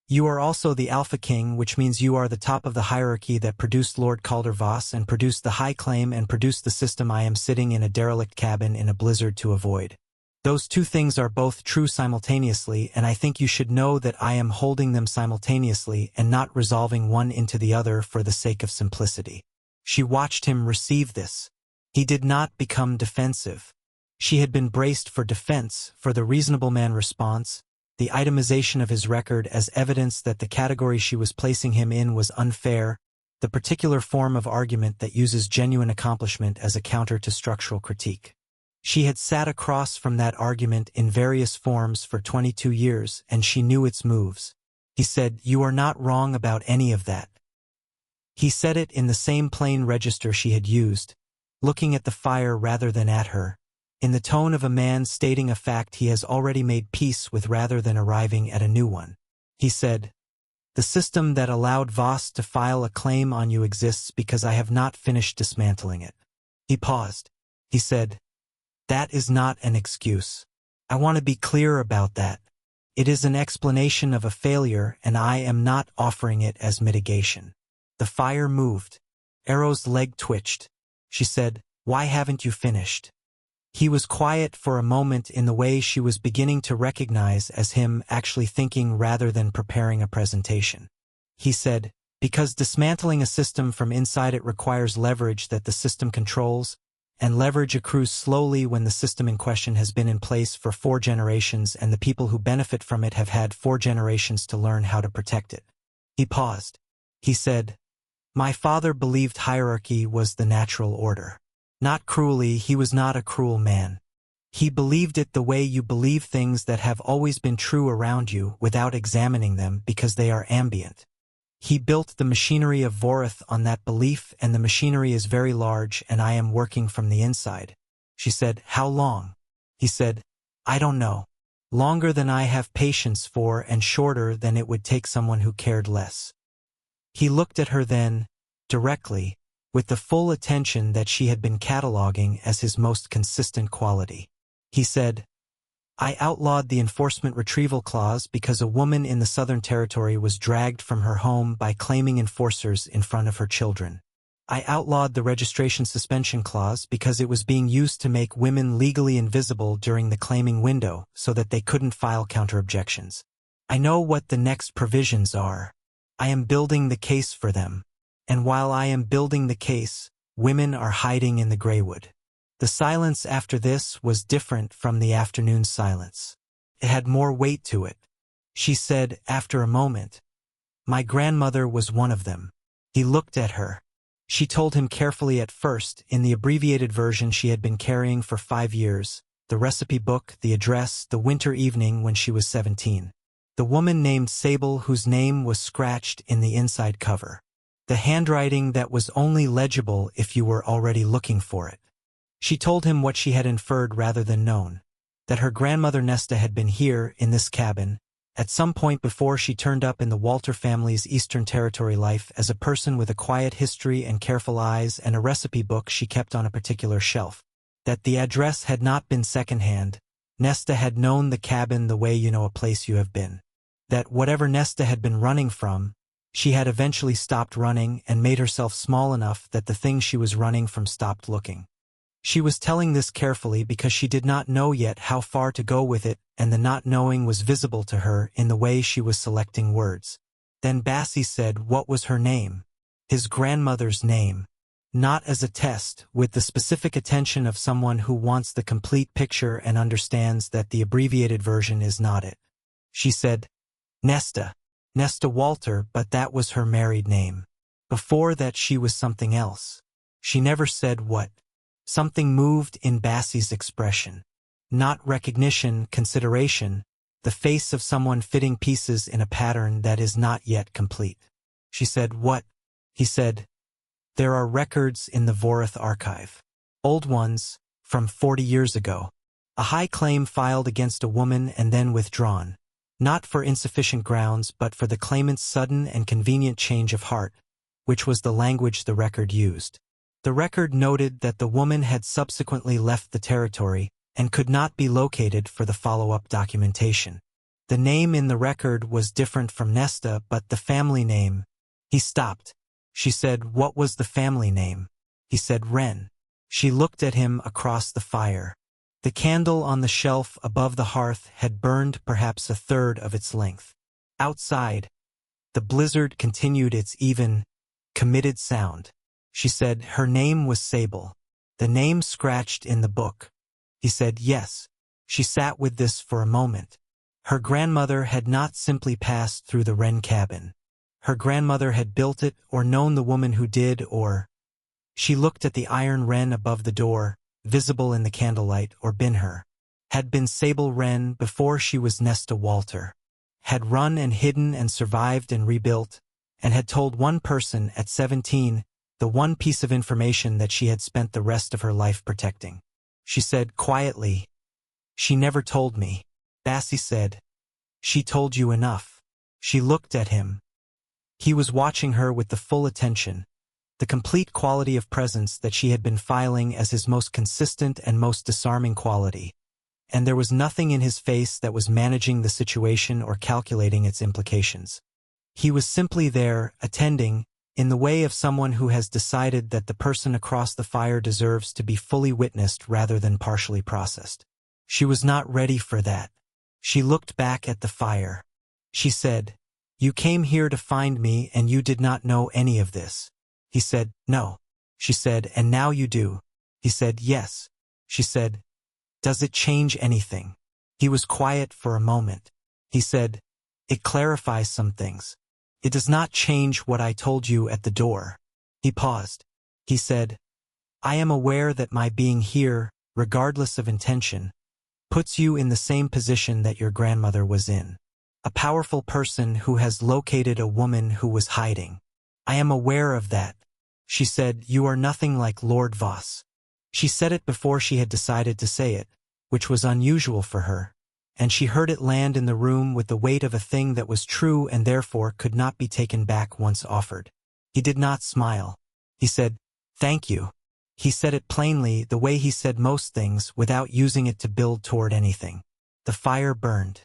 "You are also the Alpha King, which means you are the top of the hierarchy that produced Lord Calder-Voss and produced the high claim and produced the system I am sitting in a derelict cabin in a blizzard to avoid. Those 2 things are both true simultaneously, and I think you should know that I am holding them simultaneously and not resolving one into the other for the sake of simplicity." She watched him receive this. He did not become defensive. She had been braced for defense, for the reasonable man response, the itemization of his record as evidence that the category she was placing him in was unfair, the particular form of argument that uses genuine accomplishment as a counter to structural critique. She had sat across from that argument in various forms for 22 years, and she knew its moves. He said, "You are not wrong about any of that." He said it in the same plain register she had used, looking at the fire rather than at her, in the tone of a man stating a fact he has already made peace with rather than arriving at a new one. He said, "The system that allowed Voss to file a claim on you exists because I have not finished dismantling it." He paused. He said, "That is not an excuse. I want to be clear about that. It is an explanation of a failure, and I am not offering it as mitigation." The fire moved. Arrow's leg twitched. She said, "Why haven't you finished?" He was quiet for a moment in the way she was beginning to recognize as him actually thinking rather than preparing a presentation. He said, "Because dismantling a system from inside it requires leverage that the system controls, and leverage accrues slowly when the system in question has been in place for 4 generations and the people who benefit from it have had 4 generations to learn how to protect it." He paused. He said, "My father believed hierarchy was the natural order. Not cruelly, he was not a cruel man. He believed it the way you believe things that have always been true around you without examining them because they are ambient. He built the machinery of Vorith on that belief, and the machinery is very large, and I am working from the inside." She said, "How long?" He said, "I don't know. Longer than I have patience for and shorter than it would take someone who cared less." He looked at her then, directly, with the full attention that she had been cataloging as his most consistent quality. He said, I outlawed the enforcement retrieval clause because a woman in the Southern Territory was dragged from her home by claiming enforcers in front of her children. I outlawed the registration suspension clause because it was being used to make women legally invisible during the claiming window so that they couldn't file counter-objections. I know what the next provisions are. I am building the case for them. And while I am building the case, women are hiding in the graywood. The silence after this was different from the afternoon silence. It had more weight to it. She said, after a moment, "My grandmother was one of them." He looked at her. She told him carefully at first, in the abbreviated version she had been carrying for 5 years, the recipe book, the address, the winter evening when she was 17. The woman named Sable, whose name was scratched in the inside cover. The handwriting that was only legible if you were already looking for it. She told him what she had inferred rather than known, that her grandmother Nesta had been here, in this cabin, at some point before she turned up in the Walter family's Eastern Territory life as a person with a quiet history and careful eyes and a recipe book she kept on a particular shelf. That the address had not been secondhand. Nesta had known the cabin the way you know a place you have been. That whatever Nesta had been running from, she had eventually stopped running and made herself small enough that the thing she was running from stopped looking. She was telling this carefully because she did not know yet how far to go with it, and the not knowing was visible to her in the way she was selecting words. Then Bassie said what was her name. His grandmother's name. Not as a test, with the specific attention of someone who wants the complete picture and understands that the abbreviated version is not it. She said, Nesta. Nesta Walter, but that was her married name. Before that she was something else. She never said what. Something moved in Bassie's expression. Not recognition, consideration, the face of someone fitting pieces in a pattern that is not yet complete. She said, "What?" He said, "There are records in the Vorath archive. Old ones, from 40 years ago. A high claim filed against a woman and then withdrawn. Not for insufficient grounds but for the claimant's sudden and convenient change of heart, which was the language the record used. The record noted that the woman had subsequently left the territory and could not be located for the follow-up documentation. The name in the record was different from Nesta, but the family name." He stopped. She said, "What was the family name?" He said, "Wren." She looked at him across the fire. The candle on the shelf above the hearth had burned perhaps a third of its length. Outside, the blizzard continued its even, committed sound. She said, "Her name was Sable. The name scratched in the book." He said, "Yes." She sat with this for a moment. Her grandmother had not simply passed through the Wren cabin. Her grandmother had built it or known the woman who did, or... She looked at the iron wren above the door, visible in the candlelight, or been her. Had been Sable Wren before she was Nesta Walter. Had run and hidden and survived and rebuilt, and had told one person at 17 the one piece of information that she had spent the rest of her life protecting. She said quietly, "She never told me." Bassie said, "She told you enough." She looked at him. He was watching her with the full attention, the complete quality of presence that she had been filing as his most consistent and most disarming quality, and there was nothing in his face that was managing the situation or calculating its implications. He was simply there, attending, in the way of someone who has decided that the person across the fire deserves to be fully witnessed rather than partially processed. She was not ready for that. She looked back at the fire. She said, "You came here to find me and you did not know any of this." He said, "No." She said, "And now you do." He said, "Yes." She said, "Does it change anything?" He was quiet for a moment. He said, "It clarifies some things. It does not change what I told you at the door." He paused. He said, "I am aware that my being here, regardless of intention, puts you in the same position that your grandmother was in. A powerful person who has located a woman who was hiding. I am aware of that." She said, "You are nothing like Lord Voss." She said it before she had decided to say it, which was unusual for her, and she heard it land in the room with the weight of a thing that was true and therefore could not be taken back once offered. He did not smile. He said, "Thank you." He said it plainly, the way he said most things, without using it to build toward anything. The fire burned.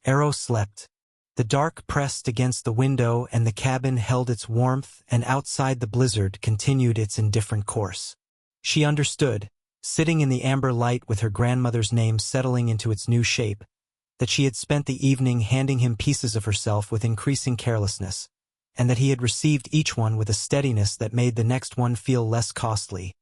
Arrow slept. The dark pressed against the window and the cabin held its warmth, and outside the blizzard continued its indifferent course. She understood, sitting in the amber light with her grandmother's name settling into its new shape, that she had spent the evening handing him pieces of herself with increasing carelessness, and that he had received each one with a steadiness that made the next one feel less costly,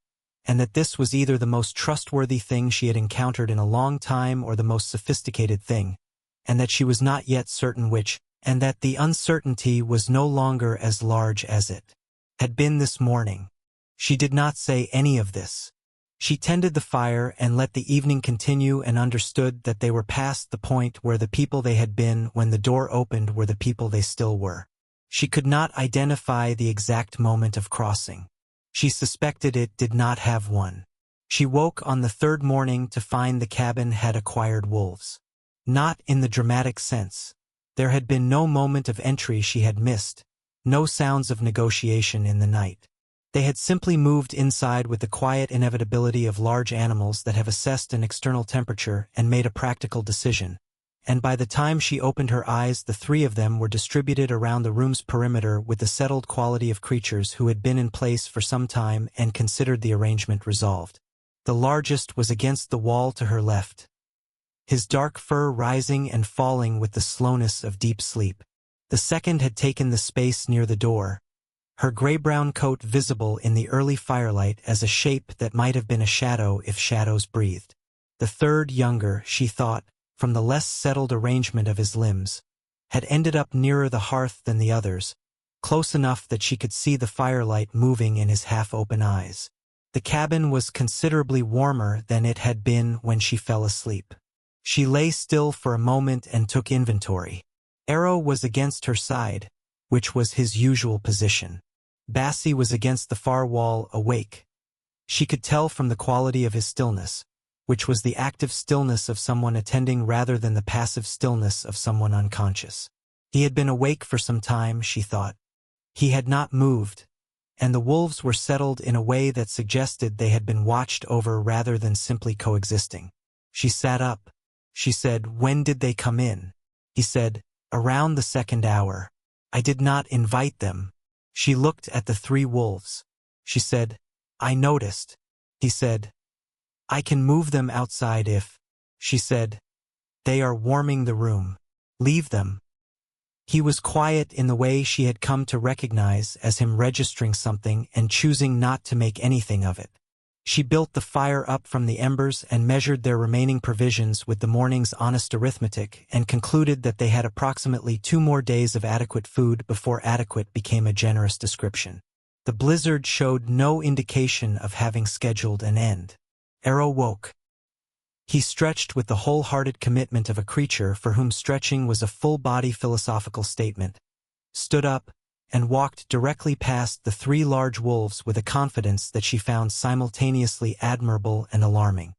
and that this was either the most trustworthy thing she had encountered in a long time or the most sophisticated thing, and that she was not yet certain which, and that the uncertainty was no longer as large as it had been this morning. She did not say any of this. She tended the fire and let the evening continue and understood that they were past the point where the people they had been when the door opened were the people they still were. She could not identify the exact moment of crossing. She suspected it did not have one. She woke on the third morning to find the cabin had acquired wolves. Not in the dramatic sense. There had been no moment of entry she had missed, no sounds of negotiation in the night. They had simply moved inside with the quiet inevitability of large animals that have assessed an external temperature and made a practical decision, and by the time she opened her eyes the three of them were distributed around the room's perimeter with the settled quality of creatures who had been in place for some time and considered the arrangement resolved. The largest was against the wall to her left, his dark fur rising and falling with the slowness of deep sleep. The second had taken the space near the door, her gray-brown coat visible in the early firelight as a shape that might have been a shadow if shadows breathed. The third, younger, she thought, from the less settled arrangement of his limbs, had ended up nearer the hearth than the others, close enough that she could see the firelight moving in his half-open eyes. The cabin was considerably warmer than it had been when she fell asleep. She lay still for a moment and took inventory. Arrow was against her side, which was his usual position. Bassie was against the far wall, awake. She could tell from the quality of his stillness, which was the active stillness of someone attending rather than the passive stillness of someone unconscious. He had been awake for some time, she thought. He had not moved, and the wolves were settled in a way that suggested they had been watched over rather than simply coexisting. She sat up. She said, "When did they come in?" He said, "Around the second hour. I did not invite them." She looked at the three wolves. She said, "I noticed." He said, "I can move them outside if," she said, "they are warming the room. Leave them." He was quiet in the way she had come to recognize as him registering something and choosing not to make anything of it. She built the fire up from the embers and measured their remaining provisions with the morning's honest arithmetic and concluded that they had approximately 2 more days of adequate food before adequate became a generous description. The blizzard showed no indication of having scheduled an end. Arrow woke. He stretched with the wholehearted commitment of a creature for whom stretching was a full-body philosophical statement, stood up, and walked directly past the 3 large wolves with a confidence that she found simultaneously admirable and alarming.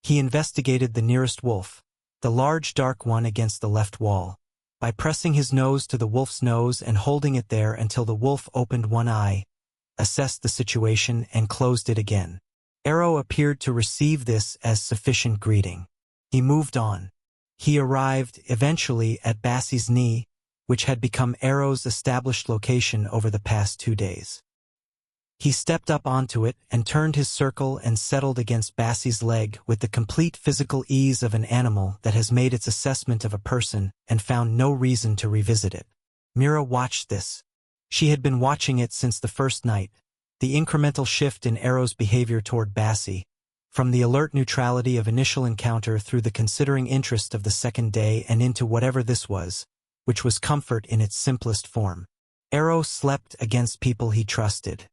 He investigated the nearest wolf, the large dark one against the left wall, by pressing his nose to the wolf's nose and holding it there until the wolf opened one eye, assessed the situation, and closed it again. Arrow appeared to receive this as sufficient greeting. He moved on. He arrived, eventually, at Bassie's knee, which had become Arrow's established location over the past 2 days. He stepped up onto it and turned his circle and settled against Bassie's leg with the complete physical ease of an animal that has made its assessment of a person and found no reason to revisit it. Mira watched this. She had been watching it since the first night, the incremental shift in Arrow's behavior toward Bassie, from the alert neutrality of initial encounter through the considering interest of the second day and into whatever this was, which was comfort in its simplest form. Arrow slept against people he trusted.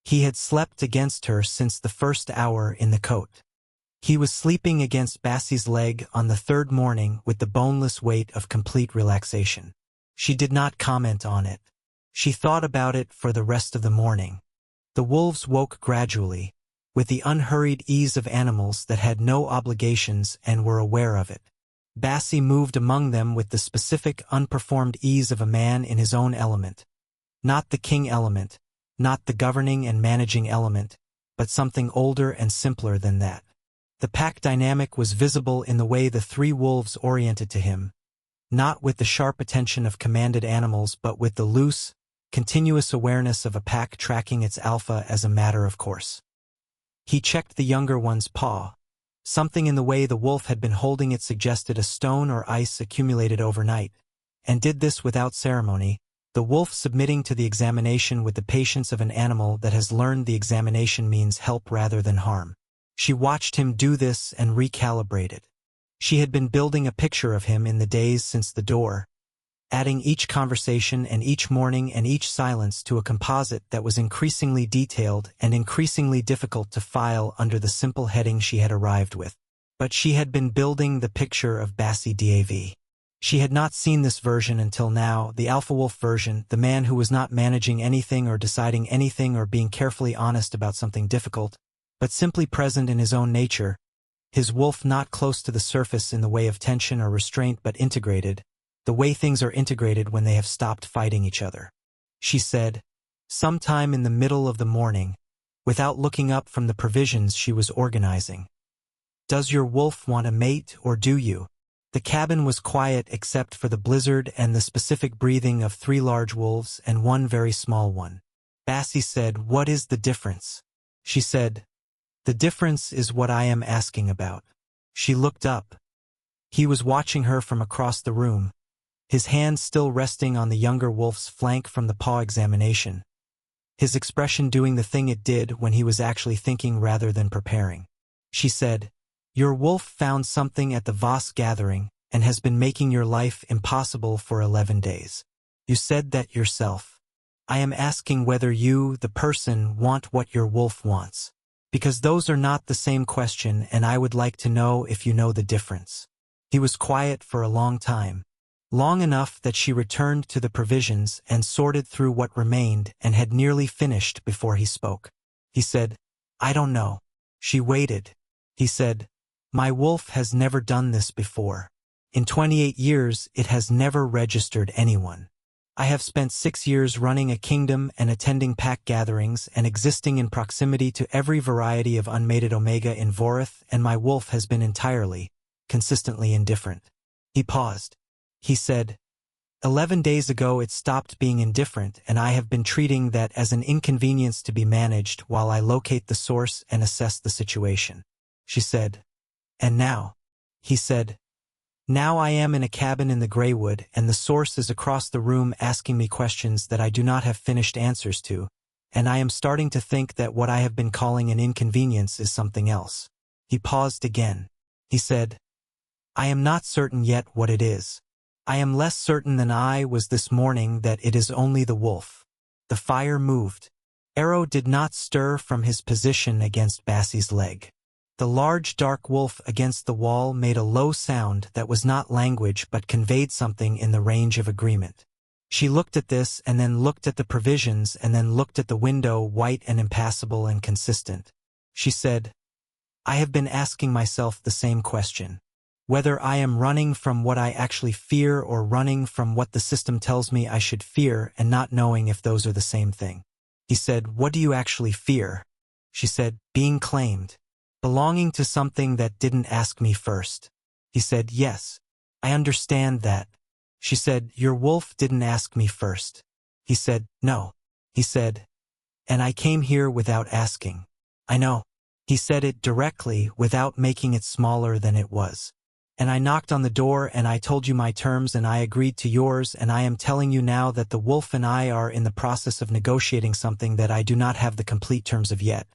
He had slept against her since the first hour in the coat. He was sleeping against Bassie's leg on the 3rd morning with the boneless weight of complete relaxation. She did not comment on it. She thought about it for the rest of the morning. The wolves woke gradually, with the unhurried ease of animals that had no obligations and were aware of it. Bassie moved among them with the specific, unperformed ease of a man in his own element. Not the king element, not the governing and managing element, but something older and simpler than that. The pack dynamic was visible in the way the three wolves oriented to him, not with the sharp attention of commanded animals but with the loose, continuous awareness of a pack tracking its alpha as a matter of course. He checked the younger one's paw. Something in the way the wolf had been holding it suggested a stone or ice accumulated overnight, and did this without ceremony, the wolf submitting to the examination with the patience of an animal that has learned the examination means help rather than harm. She watched him do this and recalibrated. She had been building a picture of him in the days since the door, adding each conversation and each morning and each silence to a composite that was increasingly detailed and increasingly difficult to file under the simple heading she had arrived with. But she had been building the picture of Bassi Dav. She had not seen this version until now, the Alpha Wolf version, the man who was not managing anything or deciding anything or being carefully honest about something difficult, but simply present in his own nature, his wolf not close to the surface in the way of tension or restraint but integrated, the way things are integrated when they have stopped fighting each other. She said, sometime in the middle of the morning, without looking up from the provisions she was organizing. Does your wolf want a mate or do you? The cabin was quiet except for the blizzard and the specific breathing of 3 large wolves and 1 very small one. Bassi said, what is the difference? She said, the difference is what I am asking about. She looked up. He was watching her from across the room, his hand still resting on the younger wolf's flank from the paw examination, his expression doing the thing it did when he was actually thinking rather than preparing. She said, your wolf found something at the Voss gathering and has been making your life impossible for 11 days. You said that yourself. I am asking whether you, the person, want what your wolf wants. Because those are not the same question and I would like to know if you know the difference. He was quiet for a long time. Long enough that she returned to the provisions and sorted through what remained and had nearly finished before he spoke. He said, I don't know. She waited. He said, my wolf has never done this before. In 28 years, it has never registered anyone. I have spent 6 years running a kingdom and attending pack gatherings and existing in proximity to every variety of unmated omega in Vorith, and my wolf has been entirely, consistently indifferent. He paused. He said, 11 days ago it stopped being indifferent and I have been treating that as an inconvenience to be managed while I locate the source and assess the situation. She said, and now? He said, now I am in a cabin in the Greywood and the source is across the room asking me questions that I do not have finished answers to, and I am starting to think that what I have been calling an inconvenience is something else. He paused again. He said, I am not certain yet what it is. I am less certain than I was this morning that it is only the wolf. The fire moved. Arrow did not stir from his position against Bassi's leg. The large dark wolf against the wall made a low sound that was not language but conveyed something in the range of agreement. She looked at this and then looked at the provisions and then looked at the window, white and impassable and consistent. She said, I have been asking myself the same question. Whether I am running from what I actually fear or running from what the system tells me I should fear and not knowing if those are the same thing. He said, what do you actually fear? She said, being claimed. Belonging to something that didn't ask me first. He said, yes, I understand that. She said, your wolf didn't ask me first. He said, no. He said, and I came here without asking. I know. He said it directly without making it smaller than it was. And I knocked on the door and I told you my terms and I agreed to yours and I am telling you now that the wolf and I are in the process of negotiating something that I do not have the complete terms of yet.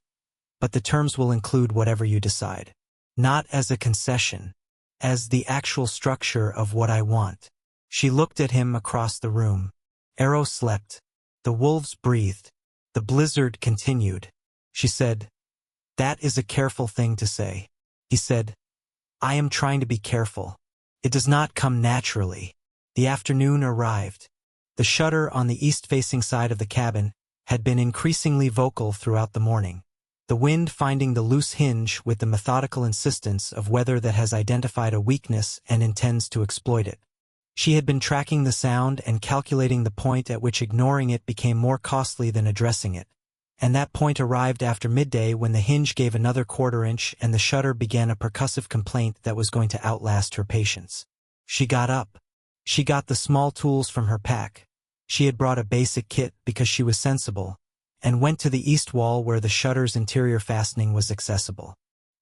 But the terms will include whatever you decide. Not as a concession, as the actual structure of what I want. She looked at him across the room. Arrow slept. The wolves breathed. The blizzard continued. She said, that is a careful thing to say. He said, I am trying to be careful. It does not come naturally. The afternoon arrived. The shutter on the east-facing side of the cabin had been increasingly vocal throughout the morning. The wind finding the loose hinge with the methodical insistence of weather that has identified a weakness and intends to exploit it. She had been tracking the sound and calculating the point at which ignoring it became more costly than addressing it, And that point arrived after midday when the hinge gave another quarter-inch and the shutter began a percussive complaint that was going to outlast her patience. She got up. She got the small tools from her pack. She had brought a basic kit because she was sensible, and went to the east wall where the shutter's interior fastening was accessible.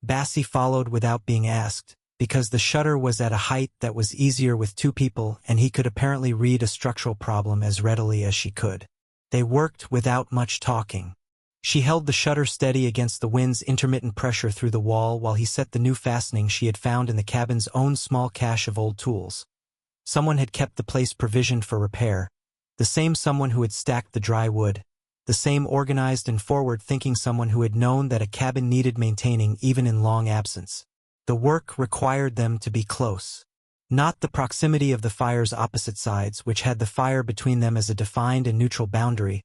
Bassie followed without being asked, because the shutter was at a height that was easier with two people and he could apparently read a structural problem as readily as she could. They worked without much talking. She held the shutter steady against the wind's intermittent pressure through the wall while he set the new fastening she had found in the cabin's own small cache of old tools. Someone had kept the place provisioned for repair, the same someone who had stacked the dry wood, the same organized and forward-thinking someone who had known that a cabin needed maintaining even in long absence. The work required them to be close. Not the proximity of the fire's opposite sides, which had the fire between them as a defined and neutral boundary,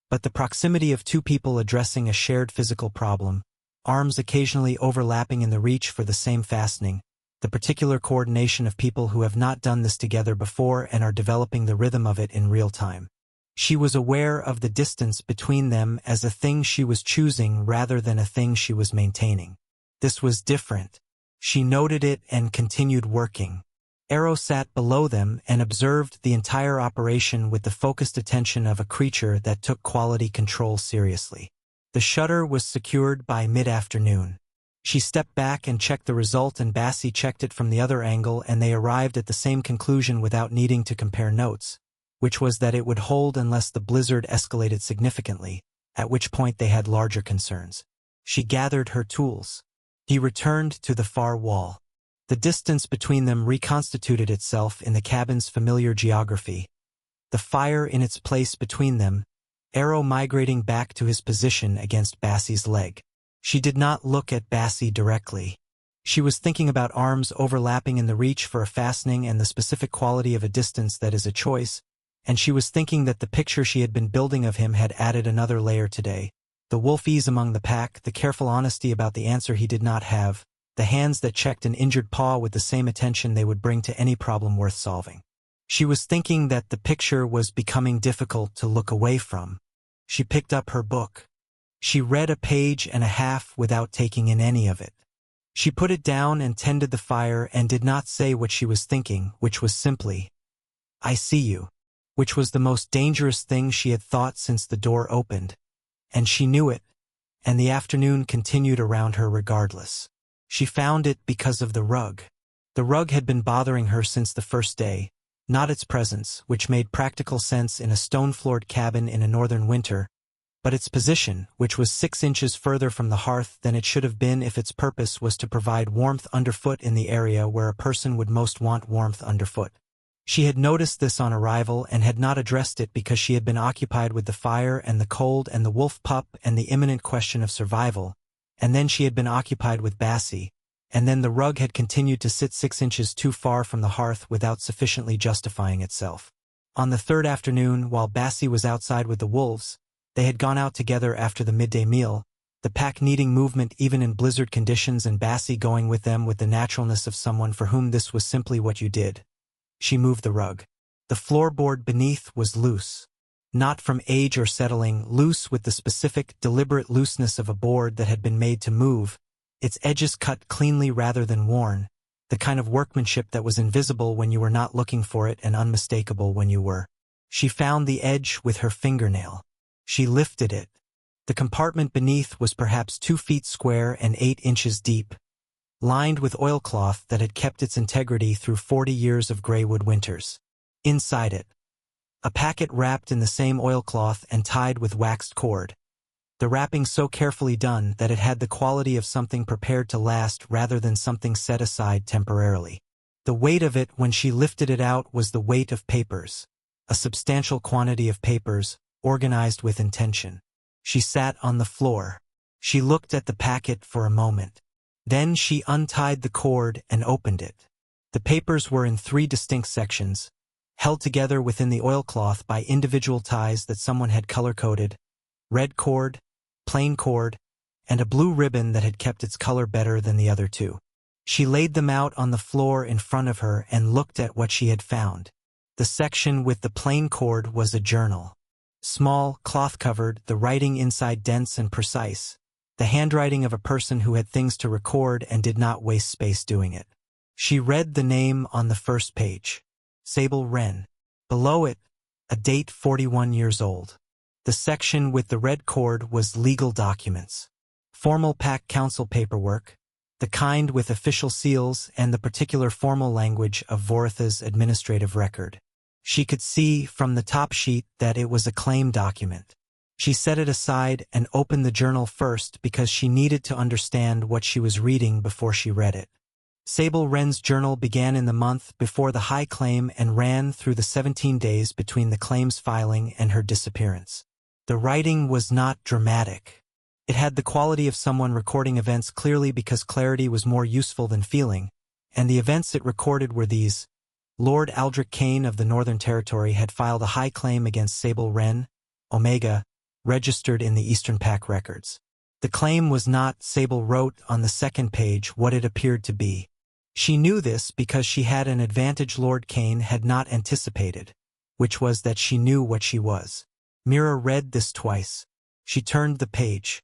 but the proximity of two people addressing a shared physical problem, arms occasionally overlapping in the reach for the same fastening, the particular coordination of people who have not done this together before and are developing the rhythm of it in real time. She was aware of the distance between them as a thing she was choosing rather than a thing she was maintaining. This was different. She noted it and continued working. Arrow sat below them and observed the entire operation with the focused attention of a creature that took quality control seriously. The shutter was secured by mid-afternoon. She stepped back and checked the result, and Bassie checked it from the other angle, and they arrived at the same conclusion without needing to compare notes, which was that it would hold unless the blizzard escalated significantly, at which point they had larger concerns. She gathered her tools. He returned to the far wall. The distance between them reconstituted itself in the cabin's familiar geography. The fire in its place between them, Arrow migrating back to his position against Bassie's leg. She did not look at Bassie directly. She was thinking about arms overlapping in the reach for a fastening and the specific quality of a distance that is a choice, and she was thinking that the picture she had been building of him had added another layer today. The wolf ease among the pack, the careful honesty about the answer he did not have, the hands that checked an injured paw with the same attention they would bring to any problem worth solving. She was thinking that the picture was becoming difficult to look away from. She picked up her book. She read a page and a half without taking in any of it. She put it down and tended the fire and did not say what she was thinking, which was simply, "I see you," which was the most dangerous thing she had thought since the door opened. And she knew it, and the afternoon continued around her regardless. She found it because of the rug. The rug had been bothering her since the first day, not its presence, which made practical sense in a stone-floored cabin in a northern winter, but its position, which was 6 inches further from the hearth than it should have been if its purpose was to provide warmth underfoot in the area where a person would most want warmth underfoot. She had noticed this on arrival and had not addressed it because she had been occupied with the fire and the cold and the wolf pup and the imminent question of survival, and then she had been occupied with Bassie, and then the rug had continued to sit 6 inches too far from the hearth without sufficiently justifying itself. On the third afternoon, while Bassie was outside with the wolves, they had gone out together after the midday meal, the pack needing movement even in blizzard conditions and Bassie going with them with the naturalness of someone for whom this was simply what you did. She moved the rug. The floorboard beneath was loose. Not from age or settling, loose with the specific, deliberate looseness of a board that had been made to move, its edges cut cleanly rather than worn, the kind of workmanship that was invisible when you were not looking for it and unmistakable when you were. She found the edge with her fingernail. She lifted it. The compartment beneath was perhaps 2 feet square and 8 inches deep, lined with oilcloth that had kept its integrity through 40 years of graywood winters. Inside it, a packet wrapped in the same oilcloth and tied with waxed cord, the wrapping so carefully done that it had the quality of something prepared to last rather than something set aside temporarily. The weight of it when she lifted it out was the weight of papers, a substantial quantity of papers, organized with intention. She sat on the floor. She looked at the packet for a moment. Then she untied the cord and opened it. The papers were in 3 distinct sections, held together within the oilcloth by individual ties that someone had color-coded: red cord, plain cord, and a blue ribbon that had kept its color better than the other 2. She laid them out on the floor in front of her and looked at what she had found. The section with the plain cord was a journal. Small, cloth-covered, the writing inside dense and precise. The handwriting of a person who had things to record and did not waste space doing it. She read the name on the first page. Sable Wren. Below it, a date 41 years old. The section with the red cord was legal documents. Formal pack council paperwork, the kind with official seals and the particular formal language of Voritha's administrative record. She could see from the top sheet that it was a claim document. She set it aside and opened the journal first because she needed to understand what she was reading before she read it. Sable Wren's journal began in the month before the high claim and ran through the 17 days between the claim's filing and her disappearance. The writing was not dramatic. It had the quality of someone recording events clearly because clarity was more useful than feeling, and the events it recorded were these. Lord Aldrich Kane of the Northern Territory had filed a high claim against Sable Wren, Omega, registered in the Eastern Pack records. The claim was not, Sable wrote on the second page, what it appeared to be. She knew this because she had an advantage Lord Kane had not anticipated, which was that she knew what she was. Mira read this twice. She turned the page.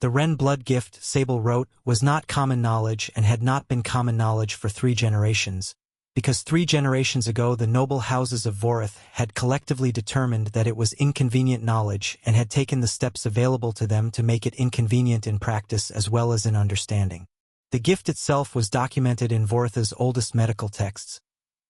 The Wren blood gift, Sable wrote, was not common knowledge and had not been common knowledge for 3 generations, because 3 generations ago the noble houses of Vorith had collectively determined that it was inconvenient knowledge and had taken the steps available to them to make it inconvenient in practice as well as in understanding. The gift itself was documented in Voritha's oldest medical texts.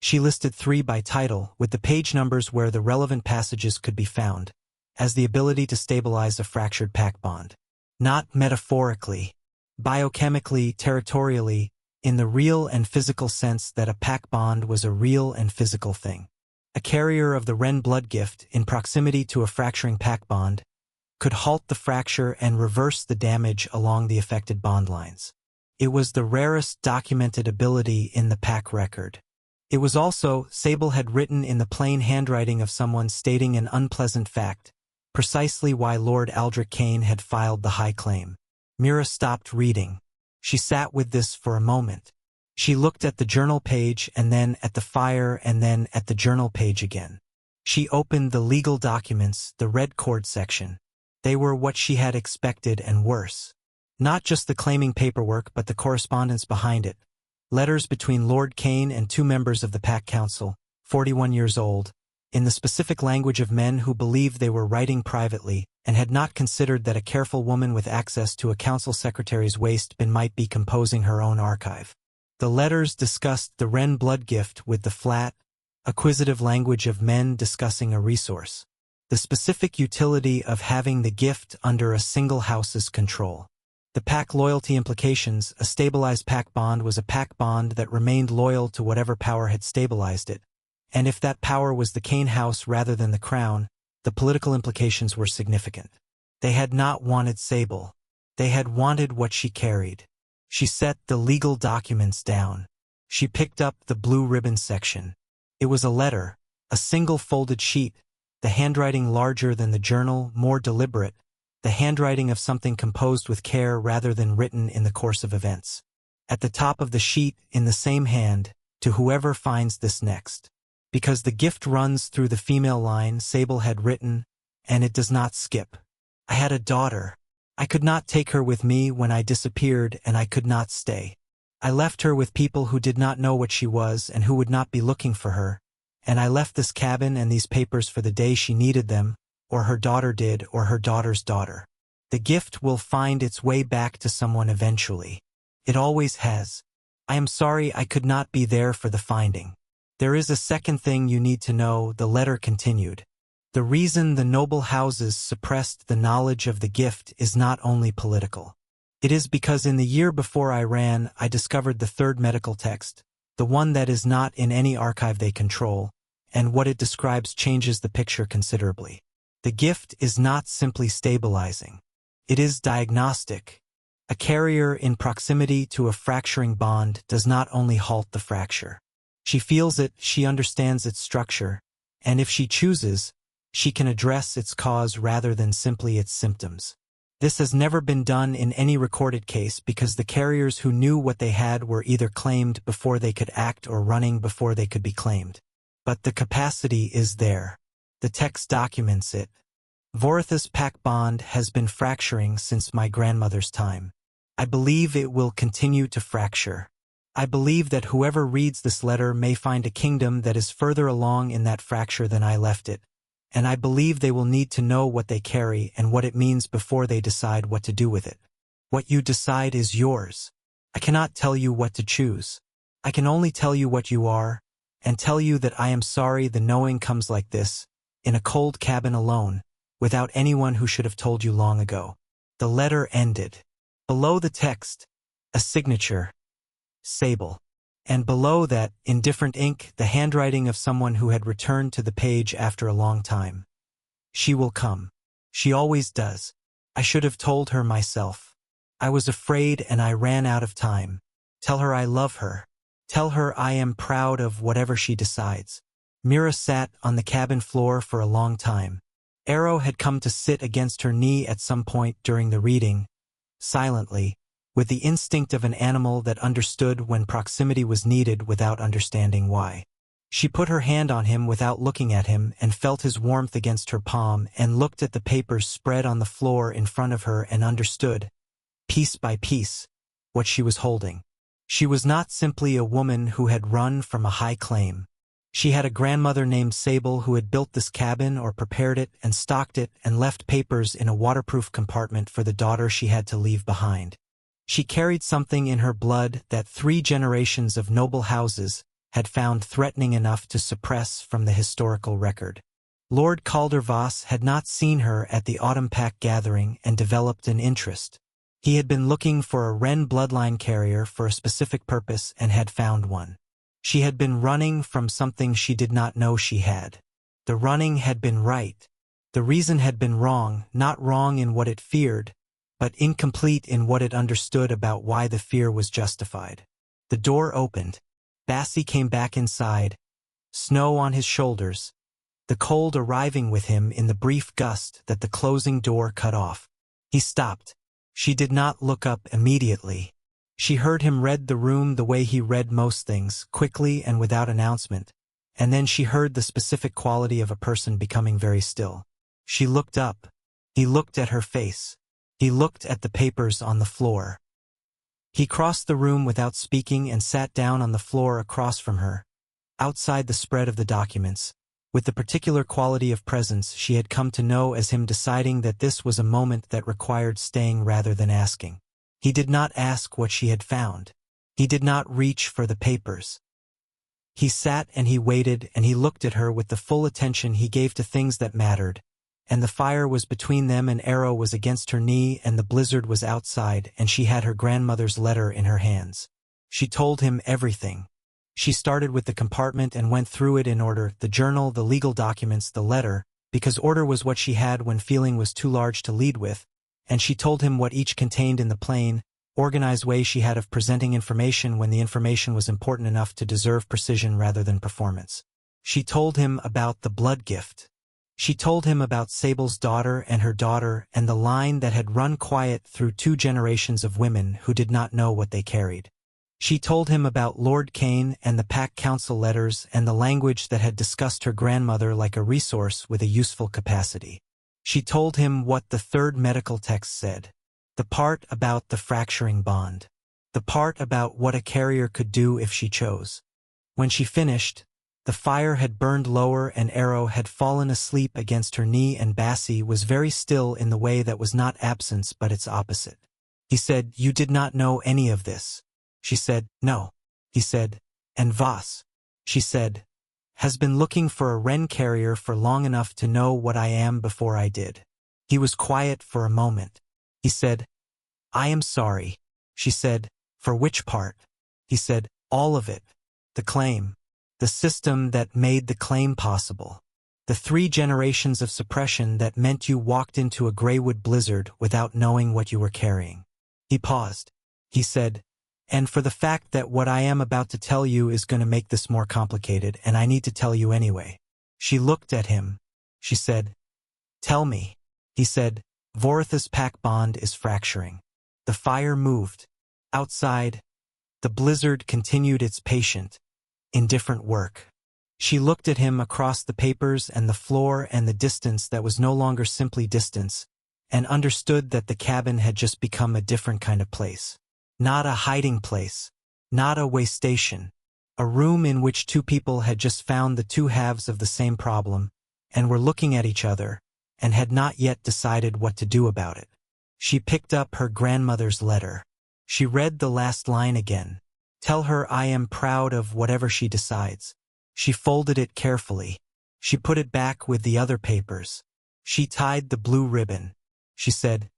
She listed 3 by title, with the page numbers where the relevant passages could be found, as the ability to stabilize a fractured pack bond. Not metaphorically, biochemically, territorially, in the real and physical sense that a pack bond was a real and physical thing. A carrier of the Wren blood gift, in proximity to a fracturing pack bond, could halt the fracture and reverse the damage along the affected bond lines. It was the rarest documented ability in the pack record. It was also, Sable had written in the plain handwriting of someone stating an unpleasant fact, precisely why Lord Aldrich Kane had filed the high claim. Mira stopped reading. She sat with this for a moment. She looked at the journal page and then at the fire and then at the journal page again. She opened the legal documents, the red cord section. They were what she had expected and worse. Not just the claiming paperwork but the correspondence behind it. Letters between Lord Kane and 2 members of the Pack Council, 41 years old, in the specific language of men who believed they were writing privately and had not considered that a careful woman with access to a council secretary's waste bin might be composing her own archive. The letters discussed the Wren blood gift with the flat, acquisitive language of men discussing a resource. The specific utility of having the gift under a single house's control. The pack loyalty implications, a stabilized pack bond was a pack bond that remained loyal to whatever power had stabilized it. And if that power was the Kane house rather than the crown, the political implications were significant. They had not wanted Sable. They had wanted what she carried. She set the legal documents down. She picked up the blue ribbon section. It was a letter, a single folded sheet, the handwriting larger than the journal, more deliberate, the handwriting of something composed with care rather than written in the course of events. At the top of the sheet, in the same hand, to whoever finds this next. Because the gift runs through the female line, Sable had written, and it does not skip. I had a daughter. I could not take her with me when I disappeared, and I could not stay. I left her with people who did not know what she was and who would not be looking for her, and I left this cabin and these papers for the day she needed them, or her daughter did, or her daughter's daughter. The gift will find its way back to someone eventually. It always has. I am sorry I could not be there for the finding. There is a second thing you need to know, the letter continued. The reason the noble houses suppressed the knowledge of the gift is not only political. It is because in the year before I ran, I discovered the 3rd medical text, the one that is not in any archive they control, and what it describes changes the picture considerably. The gift is not simply stabilizing. It is diagnostic. A carrier in proximity to a fracturing bond does not only halt the fracture. She feels it, she understands its structure, and if she chooses, she can address its cause rather than simply its symptoms. This has never been done in any recorded case because the carriers who knew what they had were either claimed before they could act or running before they could be claimed. But the capacity is there. The text documents it. Voritha's pack bond has been fracturing since my grandmother's time. I believe it will continue to fracture. I believe that whoever reads this letter may find a kingdom that is further along in that fracture than I left it, and I believe they will need to know what they carry and what it means before they decide what to do with it. What you decide is yours. I cannot tell you what to choose. I can only tell you what you are, and tell you that I am sorry the knowing comes like this, in a cold cabin alone, without anyone who should have told you long ago. The letter ended. Below the text, a signature, Sable. And below that, in different ink, the handwriting of someone who had returned to the page after a long time. She will come. She always does. I should have told her myself. I was afraid and I ran out of time. Tell her I love her. Tell her I am proud of whatever she decides. Mira sat on the cabin floor for a long time. Arrow had come to sit against her knee at some point during the reading, silently, with the instinct of an animal that understood when proximity was needed without understanding why. She put her hand on him without looking at him and felt his warmth against her palm and looked at the papers spread on the floor in front of her and understood, piece by piece, what she was holding. She was not simply a woman who had run from a high claim. She had a grandmother named Sable who had built this cabin or prepared it and stocked it and left papers in a waterproof compartment for the daughter she had to leave behind. She carried something in her blood that 3 generations of noble houses had found threatening enough to suppress from the historical record. Lord Caldervos had not seen her at the Autumn Pack gathering and developed an interest. He had been looking for a Wren bloodline carrier for a specific purpose and had found one. She had been running from something she did not know she had. The running had been right. The reason had been wrong, not wrong in what it feared, but incomplete in what it understood about why the fear was justified. The door opened. Bassie came back inside, snow on his shoulders, the cold arriving with him in the brief gust that the closing door cut off. He stopped. She did not look up immediately. She heard him read the room the way he read most things, quickly and without announcement, and then she heard the specific quality of a person becoming very still. She looked up. He looked at her face. He looked at the papers on the floor. He crossed the room without speaking and sat down on the floor across from her, outside the spread of the documents, with the particular quality of presence she had come to know as him deciding that this was a moment that required staying rather than asking. He did not ask what she had found. He did not reach for the papers. He sat and he waited and he looked at her with the full attention he gave to things that mattered, and the fire was between them and Arrow was against her knee and the blizzard was outside and she had her grandmother's letter in her hands. She told him everything. She started with the compartment and went through it in order, the journal, the legal documents, the letter, because order was what she had when feeling was too large to lead with, and she told him what each contained in the plain, organized way she had of presenting information when the information was important enough to deserve precision rather than performance. She told him about the blood gift. She told him about Sable's daughter and her daughter and the line that had run quiet through 2 generations of women who did not know what they carried. She told him about Lord Kane and the Pack Council letters and the language that had discussed her grandmother like a resource with a useful capacity. She told him what the 3rd medical text said, the part about the fracturing bond, the part about what a carrier could do if she chose. When she finished, the fire had burned lower and Arrow had fallen asleep against her knee and Bassie was very still in the way that was not absence but its opposite. He said, "You did not know any of this." She said, "No." He said, "And Voss," she said, "has been looking for a Wren carrier for long enough to know what I am before I did." He was quiet for a moment. He said, "I am sorry." She said, "For which part?" He said, "All of it. The claim. The system that made the claim possible. The 3 generations of suppression that meant you walked into a graywood blizzard without knowing what you were carrying." He paused. He said, "And for the fact that what I am about to tell you is going to make this more complicated, and I need to tell you anyway." She looked at him. She said, "Tell me." He said, "Voritha's pack bond is fracturing." The fire moved. Outside, the blizzard continued its patient, indifferent work. She looked at him across the papers and the floor and the distance that was no longer simply distance, and understood that the cabin had just become a different kind of place. Not a hiding place, not a way station, a room in which two people had just found the two halves of the same problem, and were looking at each other, and had not yet decided what to do about it. She picked up her grandmother's letter. She read the last line again. Tell her I am proud of whatever she decides. She folded it carefully. She put it back with the other papers. She tied the blue ribbon. She said,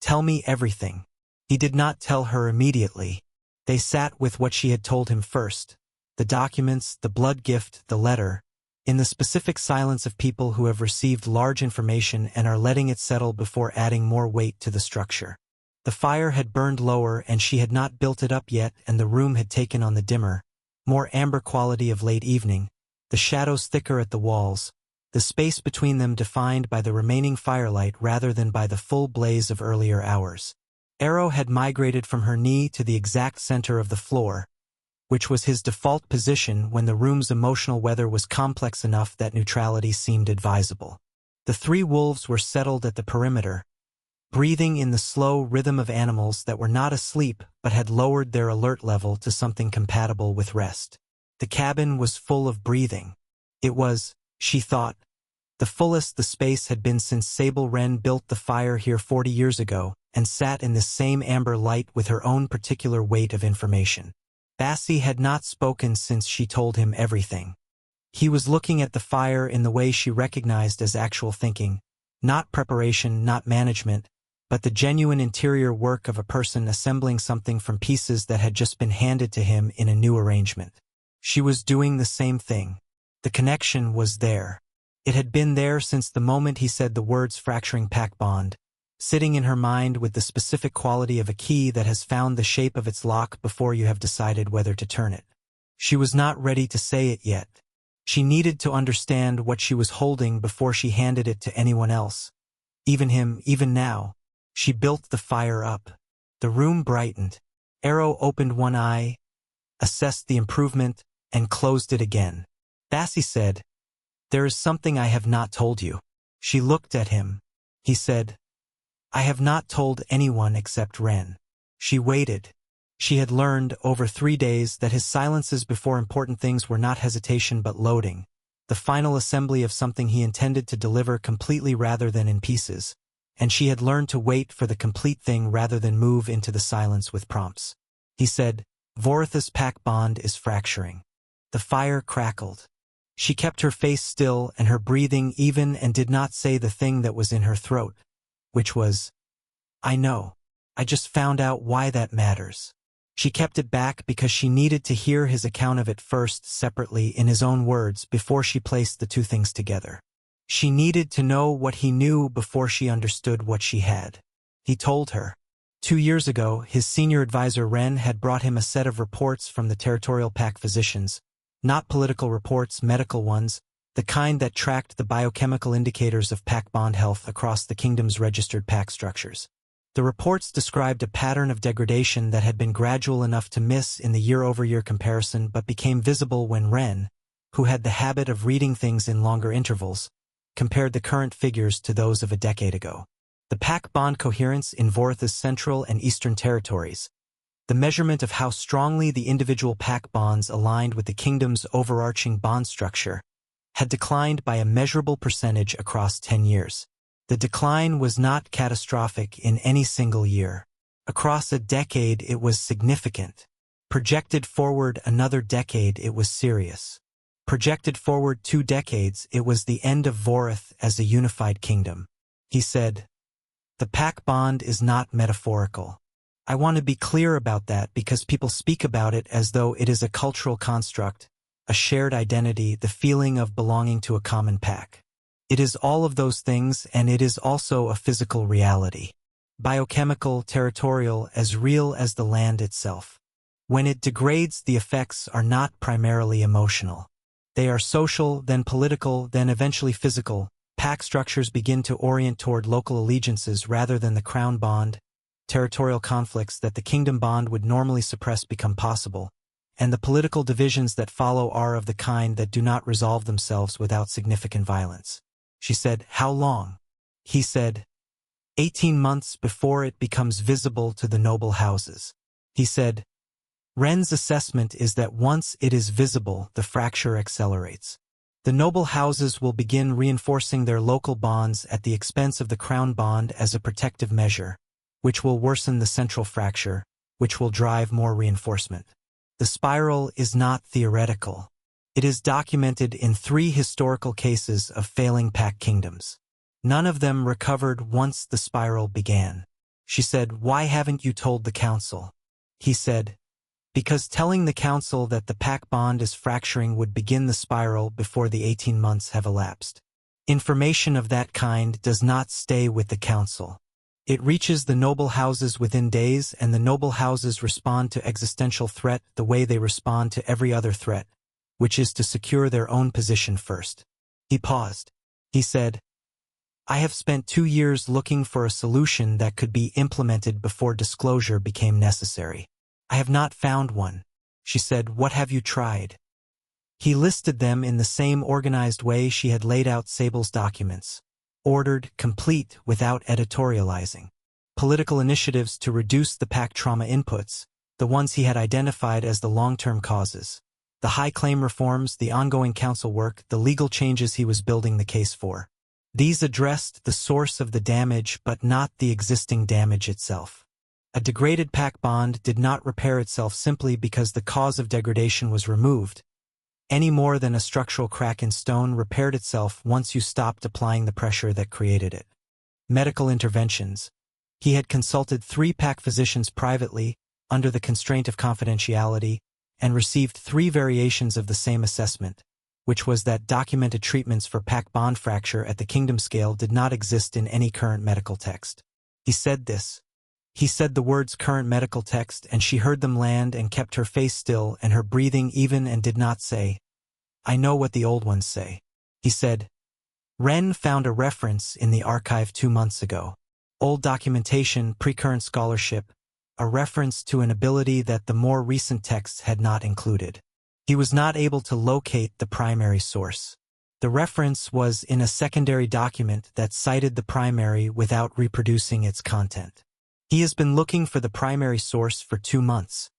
"Tell me everything." He did not tell her immediately. They sat with what she had told him first, the documents, the blood gift, the letter, in the specific silence of people who have received large information and are letting it settle before adding more weight to the structure. The fire had burned lower and she had not built it up yet, and the room had taken on the dimmer, more amber quality of late evening, the shadows thicker at the walls, the space between them defined by the remaining firelight rather than by the full blaze of earlier hours. Arrow had migrated from her knee to the exact center of the floor, which was his default position when the room's emotional weather was complex enough that neutrality seemed advisable. The three wolves were settled at the perimeter, breathing in the slow rhythm of animals that were not asleep but had lowered their alert level to something compatible with rest. The cabin was full of breathing. It was, she thought, the fullest the space had been since Sable Wren built the fire here 40 years ago and sat in this same amber light with her own particular weight of information. Bassie had not spoken since she told him everything. He was looking at the fire in the way she recognized as actual thinking, not preparation, not management, but the genuine interior work of a person assembling something from pieces that had just been handed to him in a new arrangement. She was doing the same thing. The connection was there. It had been there since the moment he said the words fracturing pack bond, sitting in her mind with the specific quality of a key that has found the shape of its lock before you have decided whether to turn it. She was not ready to say it yet. She needed to understand what she was holding before she handed it to anyone else. Even him, even now. She built the fire up. The room brightened. Arrow opened one eye, assessed the improvement, and closed it again. Bassie said, "There is something I have not told you." She looked at him. He said, "I have not told anyone except Wren." She waited. She had learned, over 3 days, that his silences before important things were not hesitation but loading, the final assembly of something he intended to deliver completely rather than in pieces, and she had learned to wait for the complete thing rather than move into the silence with prompts. He said, "Vorith's pack bond is fracturing." The fire crackled. She kept her face still and her breathing even and did not say the thing that was in her throat, which was, "I know. I just found out why that matters." She kept it back because she needed to hear his account of it first, separately, in his own words, before she placed the two things together. She needed to know what he knew before she understood what she had. He told her. 2 years ago, his senior advisor Wren had brought him a set of reports from the territorial pack physicians, not political reports, medical ones, the kind that tracked the biochemical indicators of pack bond health across the kingdom's registered pack structures. The reports described a pattern of degradation that had been gradual enough to miss in the year-over-year comparison but became visible when Wren, who had the habit of reading things in longer intervals, compared the current figures to those of a decade ago. The pack bond coherence in Vorith's central and eastern territories, the measurement of how strongly the individual pack bonds aligned with the kingdom's overarching bond structure, had declined by a measurable percentage across 10 years. The decline was not catastrophic in any single year. Across a decade it was significant. Projected forward another decade it was serious. Projected forward 2 decades it was the end of Vorith as a unified kingdom. He said, "The pack bond is not metaphorical. I want to be clear about that because people speak about it as though it is a cultural construct, a shared identity, the feeling of belonging to a common pack. It is all of those things, and it is also a physical reality. Biochemical, territorial, as real as the land itself. When it degrades, the effects are not primarily emotional. They are social, then political, then eventually physical. Pack structures begin to orient toward local allegiances rather than the crown bond. Territorial conflicts that the kingdom bond would normally suppress become possible, and the political divisions that follow are of the kind that do not resolve themselves without significant violence. She said, "How long?" He said, 18 months before it becomes visible to the noble houses. He said, Wren's assessment is that once it is visible, the fracture accelerates. The noble houses will begin reinforcing their local bonds at the expense of the crown bond as a protective measure, which will worsen the central fracture, which will drive more reinforcement. The spiral is not theoretical. It is documented in 3 historical cases of failing pack kingdoms. None of them recovered once the spiral began. She said, "Why haven't you told the council?" He said, "Because telling the council that the pack bond is fracturing would begin the spiral before the 18 months have elapsed. Information of that kind does not stay with the council. It reaches the noble houses within days, and the noble houses respond to existential threat the way they respond to every other threat, which is to secure their own position first." He paused. He said, "I have spent 2 years looking for a solution that could be implemented before disclosure became necessary. I have not found one." She said, "What have you tried?" He listed them in the same organized way she had laid out Sable's documents. Ordered, complete, without editorializing. Political initiatives to reduce the pack trauma inputs, the ones he had identified as the long-term causes. The high claim reforms, the ongoing council work, the legal changes he was building the case for. These addressed the source of the damage but not the existing damage itself. A degraded pack bond did not repair itself simply because the cause of degradation was removed, any more than a structural crack in stone repaired itself once you stopped applying the pressure that created it. Medical interventions. He had consulted 3 pack physicians privately, under the constraint of confidentiality, and received 3 variations of the same assessment, which was that documented treatments for pack bond fracture at the kingdom scale did not exist in any current medical text. He said this. He said the words current medical text, and she heard them land and kept her face still and her breathing even and did not say, "I know what the old ones say." He said, "Wren found a reference in the archive 2 months ago. Old documentation, pre-current scholarship, a reference to an ability that the more recent texts had not included. He was not able to locate the primary source. The reference was in a secondary document that cited the primary without reproducing its content. He has been looking for the primary source for 2 months.